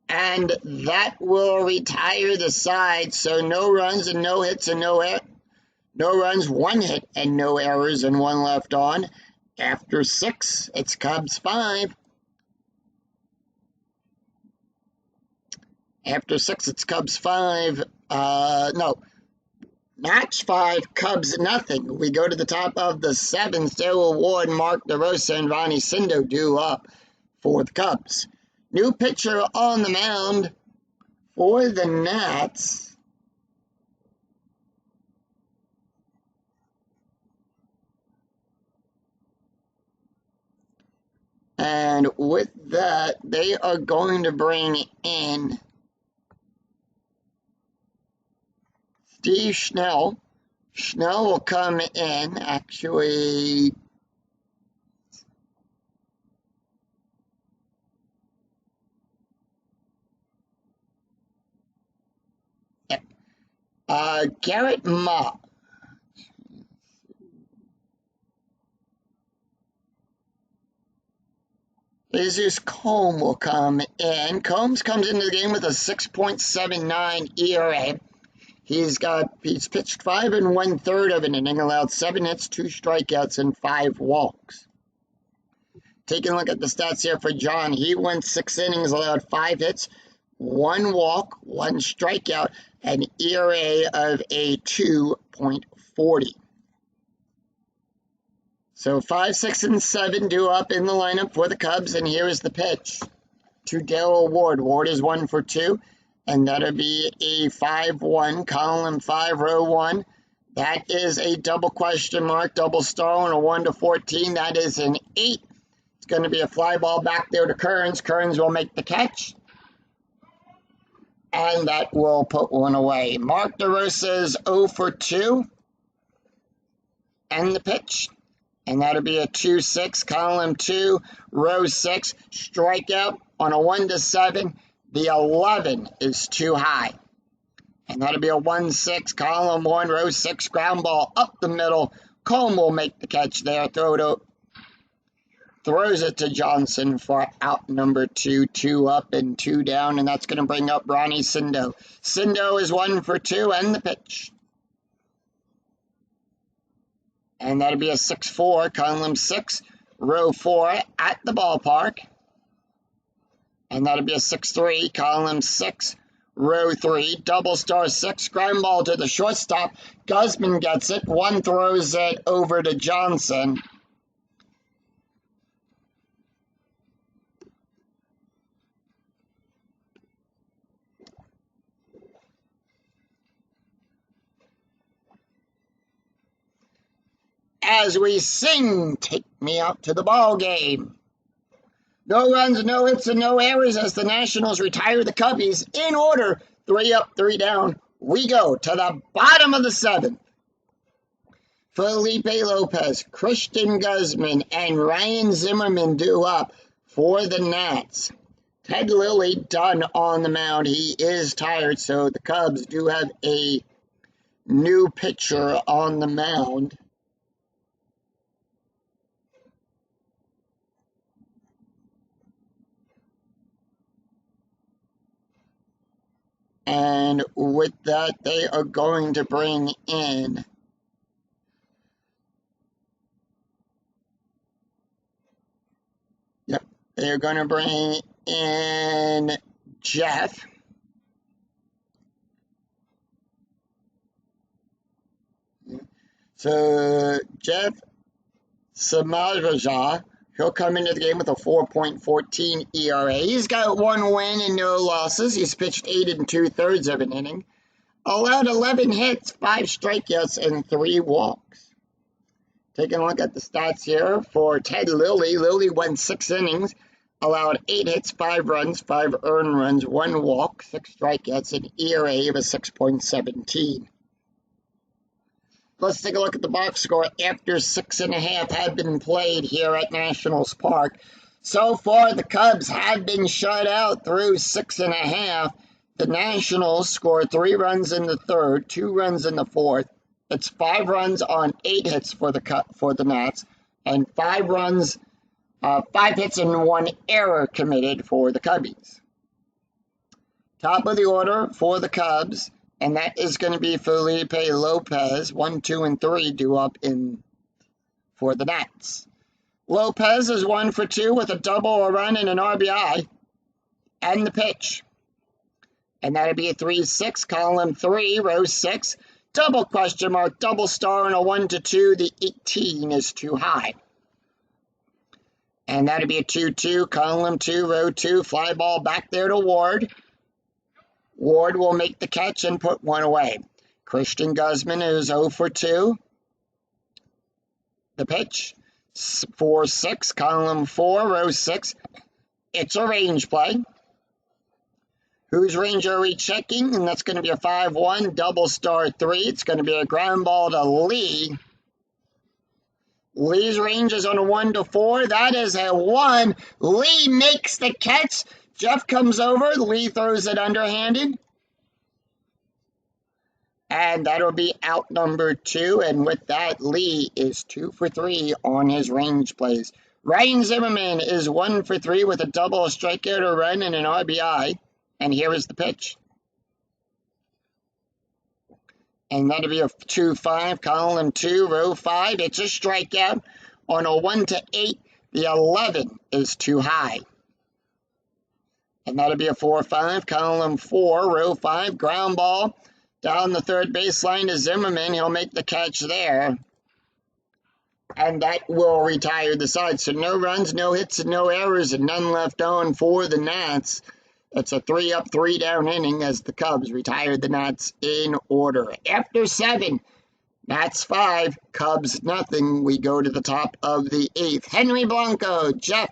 And that will retire the side. So no runs and no hits and no runs, 1 hit and no errors and 1 left on. After 6, it's Cubs 5. After 6, it's Cubs 5. Match 5, Cubs nothing. We go to the top of the 7th. Dale Ward, Mark DeRosa, and Ronnie Sindo due up for the Cubs. New pitcher on the mound for the Nats. And with that, they are going to bring in Steve Schnell. Schnell will come in, actually. Garrett Mott. Jesus Combs will come in. Combs comes into the game with a 6.79 ERA. He's pitched 5 1/3 of an inning, allowed 7 hits, 2 strikeouts, and 5 walks. Taking a look at the stats here for John, he went 6 innings, allowed 5 hits, 1 walk, 1 strikeout, an ERA of a 2.40. So 5, 6, and 7 due up in the lineup for the Cubs, and here is the pitch to Dale Ward. Ward is 1 for 2. And that'll be a 5-1, column 5, row 1. That is a double question mark, double star on a 1-14. That is an 8. It's going to be a fly ball back there to Kearns. Kearns will make the catch. And that will put 1 away. Mark DeRosa is 0 for 2. And the pitch. And that'll be a 2-6, column 2, row 6. Strikeout on a 1-7. The 11 is too high. And that'll be a 1-6, column 1, row 6, ground ball up the middle. Combs will make the catch there. Throws it to Johnson for out number 2, 2 up and 2 down. And that's going to bring up Ronnie Sindo. Sindo is 1 for 2 and the pitch. And that'll be a 6-4, column 6, row 4 at the ballpark. And that'll be a 6-3, column 6, row 3, double star 6, ground ball to the shortstop. Guzman gets it, one throws it over to Johnson. As we sing, take me out to the ball game. No runs, no hits, and no errors as the Nationals retire the Cubbies in order. 3 up, 3 down. We go to the bottom of the 7th. Felipe Lopez, Christian Guzman, and Ryan Zimmerman due up for the Nats. Ted Lilly done on the mound. He is tired, so the Cubs do have a new pitcher on the mound. And with that, they are going to bring in they're going to bring in Jeff. So Jeff Samaraja, he'll come into the game with a 4.14 ERA. He's got 1 win and no losses. He's pitched 8 2/3 of an inning. Allowed 11 hits, 5 strikeouts, and 3 walks. Taking a look at the stats here for Ted Lilly. Lilly went 6 innings, allowed 8 hits, 5 runs, 5 earned runs, 1 walk, 6 strikeouts, and ERA of a 6.17. Let's take a look at the box score after 6.5 have been played here at Nationals Park. So far, the Cubs have been shut out through 6.5. The Nationals scored 3 runs in the 3rd, 2 runs in the 4th. It's 5 runs on 8 hits for the Nats, and 5 hits and 1 error committed for the Cubbies. Top of the order for the Cubs, and that is going to be Felipe Lopez, 1, 2, and 3 due up in for the Nats. Lopez is 1 for 2 with a double, a run, and an RBI. And the pitch. And that'll be a 3-6, column 3, row 6. Double question mark, double star, and a 1-2. The 18 is too high. And that'll be a 2-2, column 2, row 2. Fly ball back there to Ward. Ward will make the catch and put 1 away. Christian Guzman is 0 for 2. The pitch, 4-6, column 4, row 6. It's a range play. Whose range are we checking? And that's going to be a 5-1, double star 3. It's going to be a ground ball to Lee. Lee's range is on a 1-4. That is a 1. Lee makes the catch. Jeff comes over. Lee throws it underhanded. And that'll be out number 2. And with that, Lee is 2 for 3 on his range plays. Ryan Zimmerman is 1 for 3 with a double, a strikeout, a run, and an RBI. And here is the pitch. And that'll be a 2-5, column 2, row 5. It's a strikeout. On a 1-8, the 11 is too high. And that'll be a 4-5, column 4, row 5, ground ball. Down the third baseline to Zimmerman. He'll make the catch there. And that will retire the side. So no runs, no hits, and no errors, and none left on for the Nats. It's a 3 up, 3 down inning as the Cubs retired the Nats in order. After 7, Nats 5, Cubs nothing. We go to the top of the 8th. Henry Blanco, Jeff,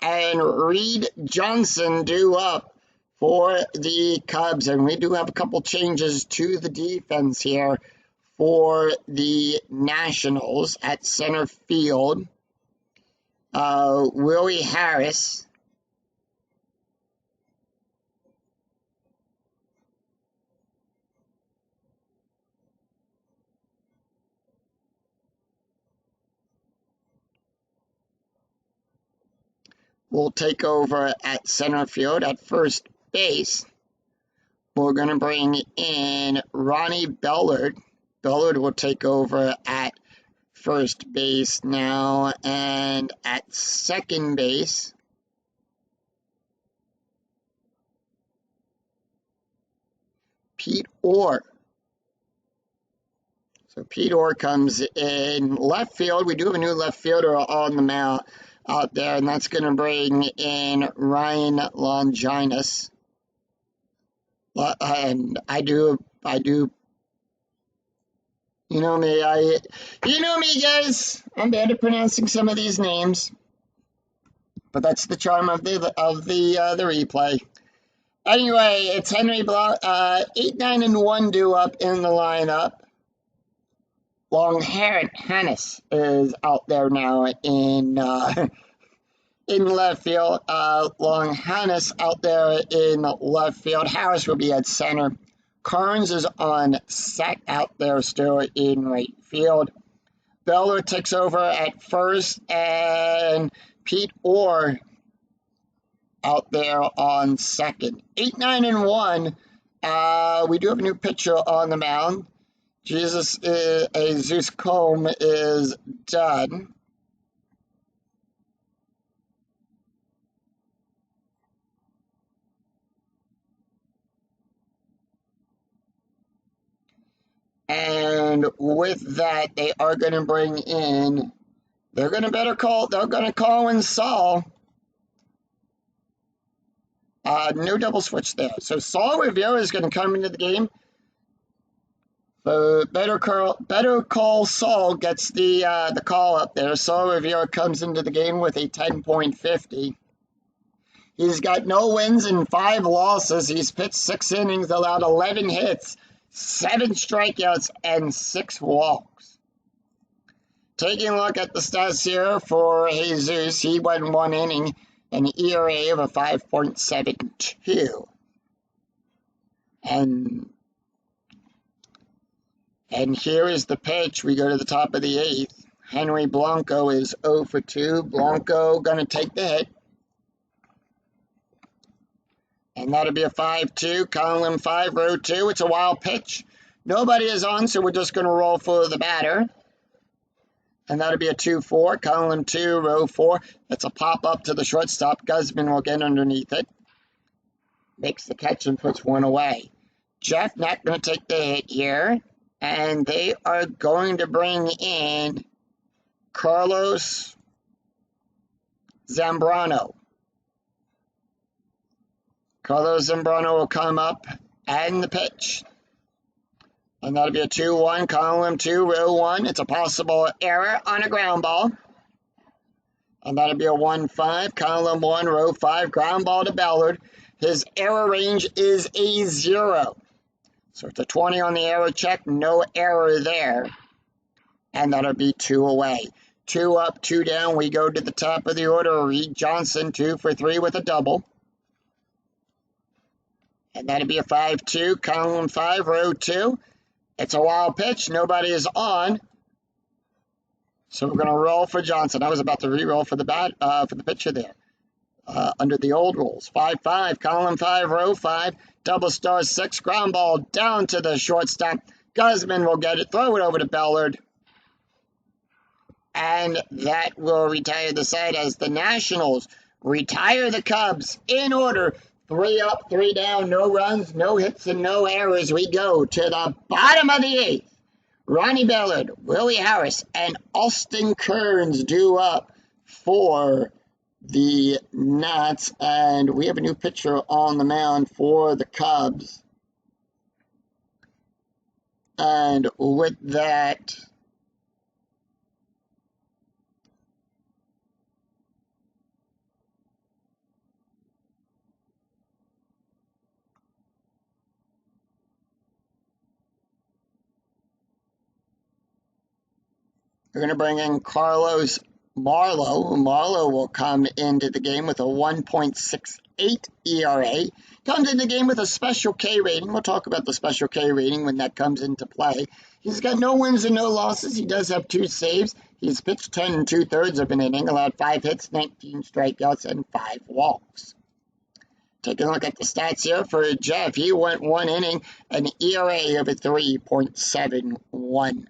and Reed Johnson due up for the Cubs. And we do have a couple changes to the defense here for the Nationals at center field. Willie Harris will take over at center field. At first base, we're going to bring in Ronnie Bellard. Bellard will take over at first base now, and at second base, Pete Orr. So Pete Orr comes in left field. We do have a new left fielder on the mound out there, and that's going to bring in Ryan Longinus. And I do, you know me, guys. I'm bad at pronouncing some of these names, but that's the charm of the replay. Anyway, it's Henry Block, 8-9-1 due up in the lineup. Long-haired Hannes is out there now in left field. Long Hannes out there in left field. Harris will be at center. Carnes is on set out there still in right field. Beller takes over at first, and Pete Orr out there on second. 8-9-1. We do have a new pitcher on the mound. Jesus Combe is done. And with that, they are going to bring in, they're going to call in Saul. No double switch there. So Saul Rivera is going to come into the game. So Better Call Saul gets the call up there. Saul Rivera comes into the game with a 10.50. He's got no wins and 5 losses. He's pitched 6 innings, allowed 11 hits, 7 strikeouts, and 6 walks. Taking a look at the stats here for Jesus, he went 1 inning, an ERA of a 5.72. And here is the pitch. We go to the top of the 8th. Henry Blanco is 0 for 2. Blanco going to take the hit. And that'll be a 5-2. Column 5, row 2. It's a wild pitch. Nobody is on, so we're just going to roll for the batter. And that'll be a 2-4. Column 2, row 4. It's a pop up to the shortstop. Guzman will get underneath it. Makes the catch and puts one away. Jeff not going to take the hit here. And they are going to bring in Carlos Zambrano. Carlos Zambrano will come up and the pitch. And that'll be a 2-1, column 2, row 1. It's a possible error on a ground ball. And that'll be a 1-5, column 1, row 5, ground ball to Ballard. His error range is a 0. So it's a 20 on the error check, no error there. And that'll be 2 away. 2 up, 2 down. We go to the top of the order. Reed Johnson, 2 for 3 with a double. And that'll be a 5-2, column 5, row 2. It's a wild pitch. Nobody is on. So we're going to roll for Johnson. I was about to re-roll for the pitcher there. Under the old rules. 5-5, column 5, row 5. Double star 6, ground ball down to the shortstop. Guzman will get it, throw it over to Ballard. And that will retire the side as the Nationals retire the Cubs in order. 3 up, 3 down, no runs, no hits, and no errors. We go to the bottom of the 8th. Ronnie Ballard, Willie Harris, and Austin Kearns due up for the Nats, and we have a new pitcher on the mound for the Cubs. And with that, we're going to bring in Carlos Marlowe. Marlowe will come into the game with a 1.68 ERA. Comes into the game with a special K rating. We'll talk about the special K rating when that comes into play. He's got no wins and no losses. He does have 2 saves. He's pitched 10 2/3 of an inning, allowed 5 hits, 19 strikeouts, and 5 walks. Taking a look at the stats here for Jeff. He went 1 inning, an ERA of a 3.71.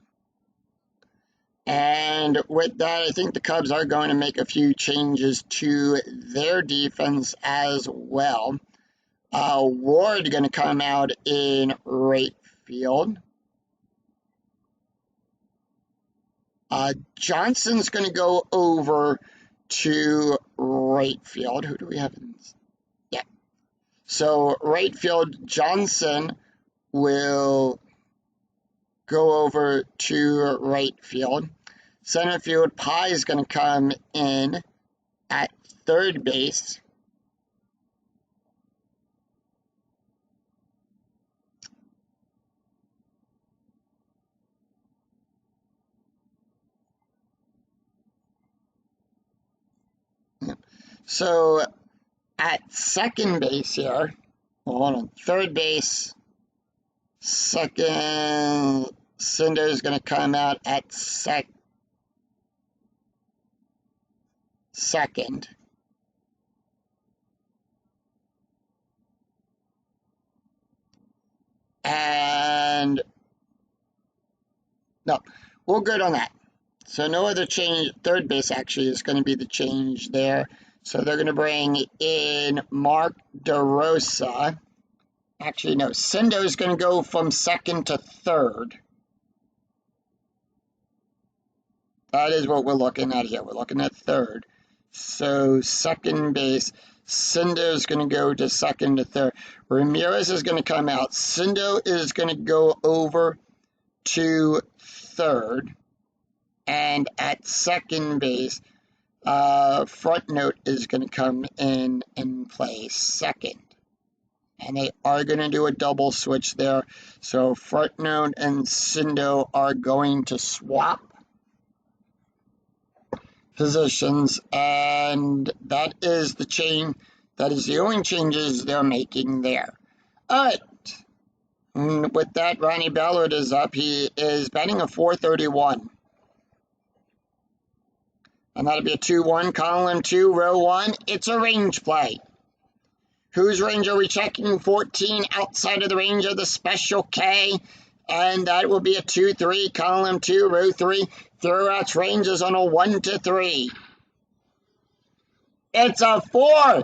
And with that, I think the Cubs are going to make a few changes to their defense as well. Ward going to come out in right field. Johnson's going to go over to right field. Who do we have? Yeah. So right field, Johnson will go over to right field. Center field, Pye is going to come in at third base. So at second base here, hold on, third base, second, Cinder is going to come out at second. And no, we're good on that. So no other change. Third base actually is going to be the change there. So they're going to bring in Mark DeRosa. Actually, no, Cindo is going to go from second to third. That is what we're looking at here. We're looking at third. So second base, Cindo is going to go to second to third. Ramirez is going to come out. Cindo is going to go over to third. And at second base, Front Note is going to come in and play second. And they are going to do a double switch there. So Front Note and Cindo are going to swap positions. And that is the change. That is the only changes they're making there. All right. And with that, Ronnie Ballard is up. He is batting a .431. And that'll be a 2-1, column 2, row 1. It's a range play. Whose range are we checking? 14 outside of the range of the Special K. And that will be a 2-3, column 2, row 3. Throwouts ranges on a 1 to 3. It's a 4.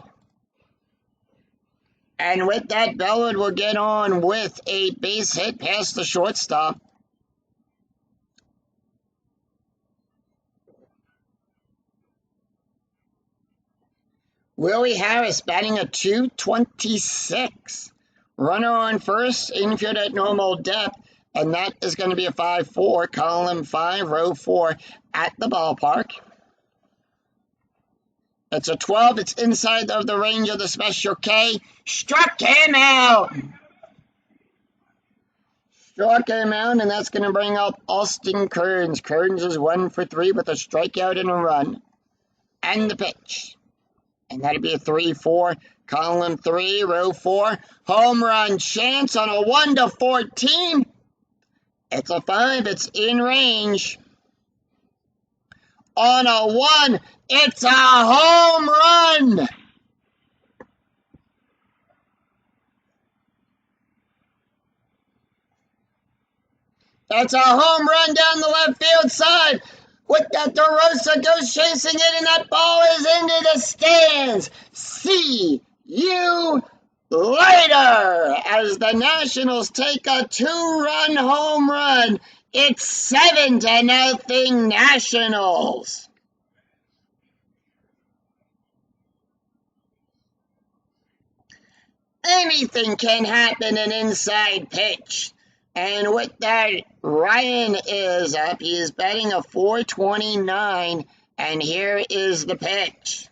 And with that, Bellwood will get on with a base hit past the shortstop. Willie Harris batting a .226. Runner on first, infield at normal depth, and that is going to be a 5-4, column 5, row 4 at the ballpark. It's a 12. It's inside of the range of the Special K. Struck him out. Struck him out, and that's going to bring up Austin Kearns. Kearns is 1 for 3 with a strikeout and a run. And the pitch. And that'll be a 3-4, column 3, row 4. Home run chance on a 1 to 14. It's a 5. It's in range. On a 1, it's a home run. That's a home run down the left field side. With that, DeRosa goes chasing it, and that ball is into the stands. See you later as the Nationals take a 2-run home run. It's 7-0 Nationals. Anything can happen in inside pitch. And with that, Ryan is up. He is batting a .429, and here is the pitch.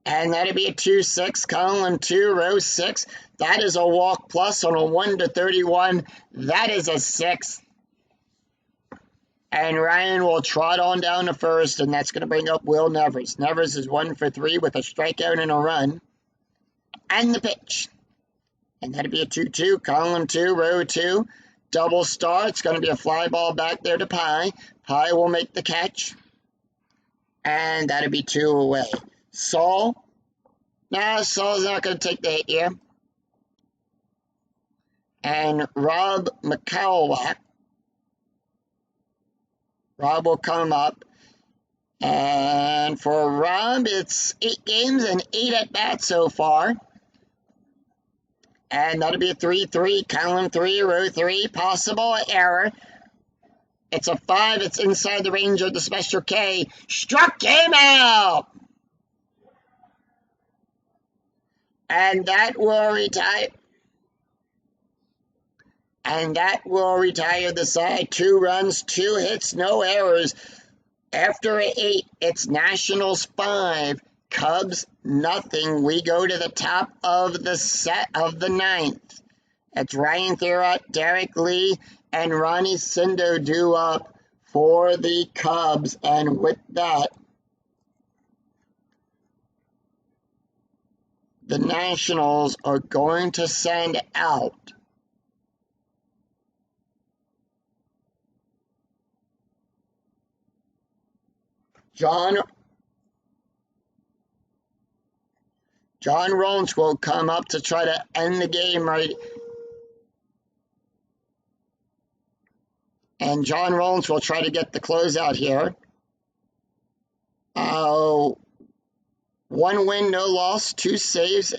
And that'll be a 2-6, column 2, row 6. That is a walk plus on a 1 to 31. That is a 6. And Ryan will trot on down to first, and that's going to bring up Will Nevers. Nevers is 1 for 3 with a strikeout and a run. And the pitch. And that'll be a 2-2, column 2, row 2. Double star. It's going to be a fly ball back there to Pye. Pye will make the catch. And that'll be 2 away. Saul. Nah, Saul's not going to take the hit here. And Rob McCowell. Rob will come up. And for Rob, it's 8 games and 8 at-bats so far. And that'll be a 3-3, column 3, row 3, possible error. It's a 5, it's inside the range of the special K. Struck him out! And that will retire. And that will retire the side. 2 runs, 2 hits, no errors. After 8, it's Nationals 5, Cubs nothing. We go to the top of the set of the 9th. It's Ryan Theriot, Derek Lee, and Ronnie Sindo due up for the Cubs. And with that, the Nationals are going to send out John Rollins will come up to try to end the game right. And John Rollins will try to get the closeout here. 1 win, no loss, 2 saves,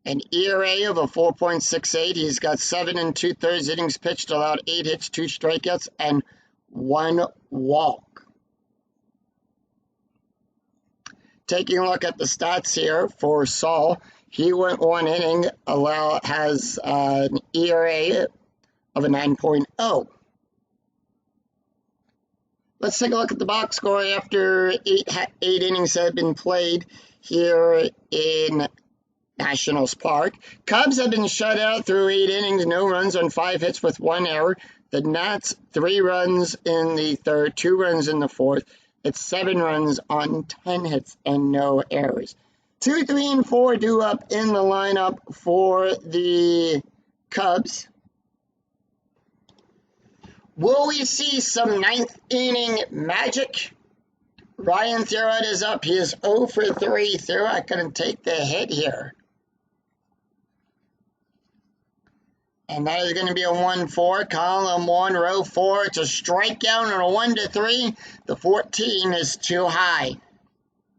an ERA of a 4.68. He's got 7 2/3 innings pitched, allowed 8 hits, 2 strikeouts, and 1 walk. Taking a look at the stats here for Saul, he went 1 inning, has an ERA of a 9.0. Let's take a look at the box score after 8 innings have been played here in Nationals Park. Cubs have been shut out through 8 innings, no runs on 5 hits with 1 error. The Nats, 3 runs in the third, 2 runs in the fourth. It's 7 runs on 10 hits and no errors. 2, 3, and 4 due up in the lineup for the Cubs. Will we see some 9th inning magic? Ryan Theriot is up. He is 0 for 3. Theriot couldn't take the hit here. And that is going to be a 1-4, column 1, row 4. It's a strikeout and a 1-3. The 14 is too high.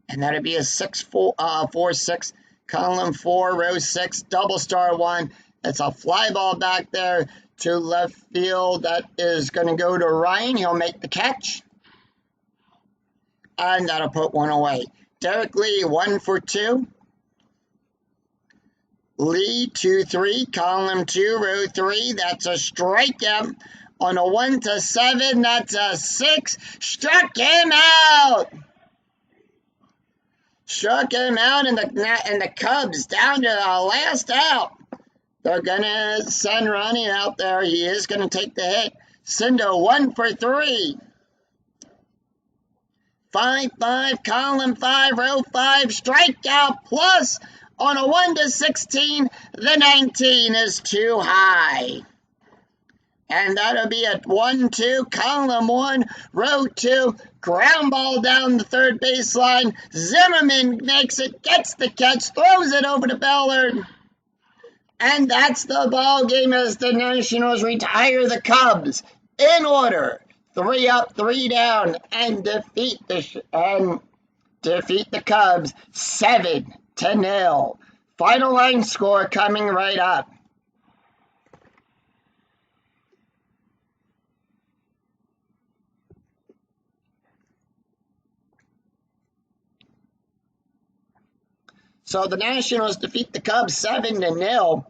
And that'll be a 4-6, column 4, row 6, double star 1. It's a fly ball back there to left field. That is going to go to Ryan. He'll make the catch. And that'll put 1 away. Derek Lee, 1 for 2. Lee, 2-3, column 2, row 3. That's a strikeout. On a 1-7, that's a 6. Struck him out. Struck him out, and the Cubs down to the last out. They're going to send Ronnie out there. He is going to take the hit. Sindo, 1 for 3. 5-5, column 5, row 5, strikeout plus. On a 1-16, the 19 is too high. And that'll be a 1-2, column 1, row 2, ground ball down the third baseline. Zimmerman makes it, gets the catch, throws it over to Ballard. And that's the ball game as the Nationals retire the Cubs in order. 3 up, 3 down, and defeat the Cubs 7-0. Final line score coming right up. So the Nationals defeat the Cubs 7-0.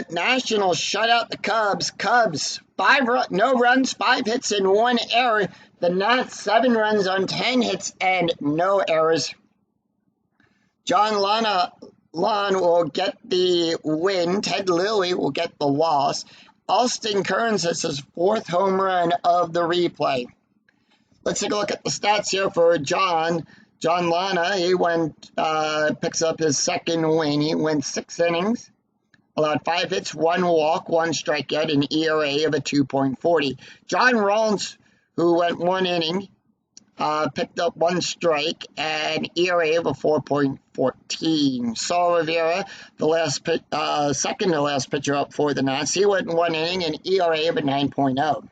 Nationals shut out the Cubs. Cubs, no runs, 5 hits, and 1 error. The Nats, 7 runs on 10 hits and no errors. John Lon will get the win. Ted Lilly will get the loss. Austin Kearns has his 4th home run of the replay. Let's take a look at the stats here for John Lana. He picks up his 2nd win. He went 6 innings, allowed 5 hits, 1 walk, 1 strikeout, an ERA of a 2.40. John Rollins, who went 1 inning, picked up 1 strike, and ERA of a 4.14. Saul Rivera, the second to last pitcher up for the Nats, he went 1 inning, and ERA of a 9.0.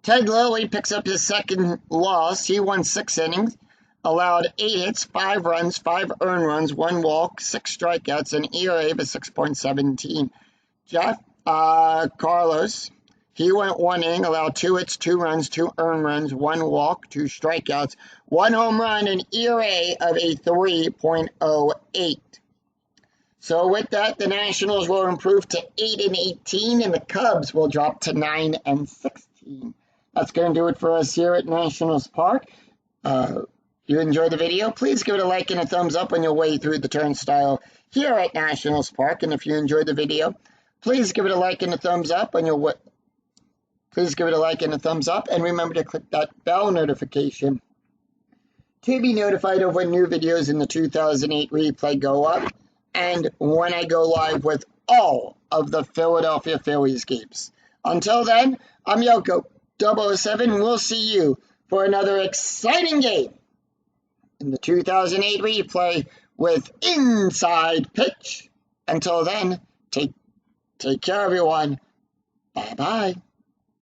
Ted Lilly picks up his 2nd loss. He won 6 innings, allowed 8 hits, 5 runs, 5 earned runs, 1 walk, 6 strikeouts, and ERA of 6.17. Carlos, he went 1 inning, allowed 2 hits, 2 runs, 2 earned runs, 1 walk, 2 strikeouts, 1 home run, and ERA of a 3.08. So with that, the Nationals will improve to 8-18, and the Cubs will drop to 9-16. That's going to do it for us here at Nationals Park. If you enjoyed the video, please give it a like and a thumbs up on your way through the turnstile here at Nationals Park. And if you enjoyed the video, please give it a like and a thumbs up on your way. Please give it a like and a thumbs up, and remember to click that bell notification to be notified of when new videos in the 2008 replay go up and when I go live with all of the Philadelphia Phillies games. Until then, I'm Yoko 007. We'll see you for another exciting game in the 2008 replay with Inside Pitch. Until then, take care, everyone. Bye-bye.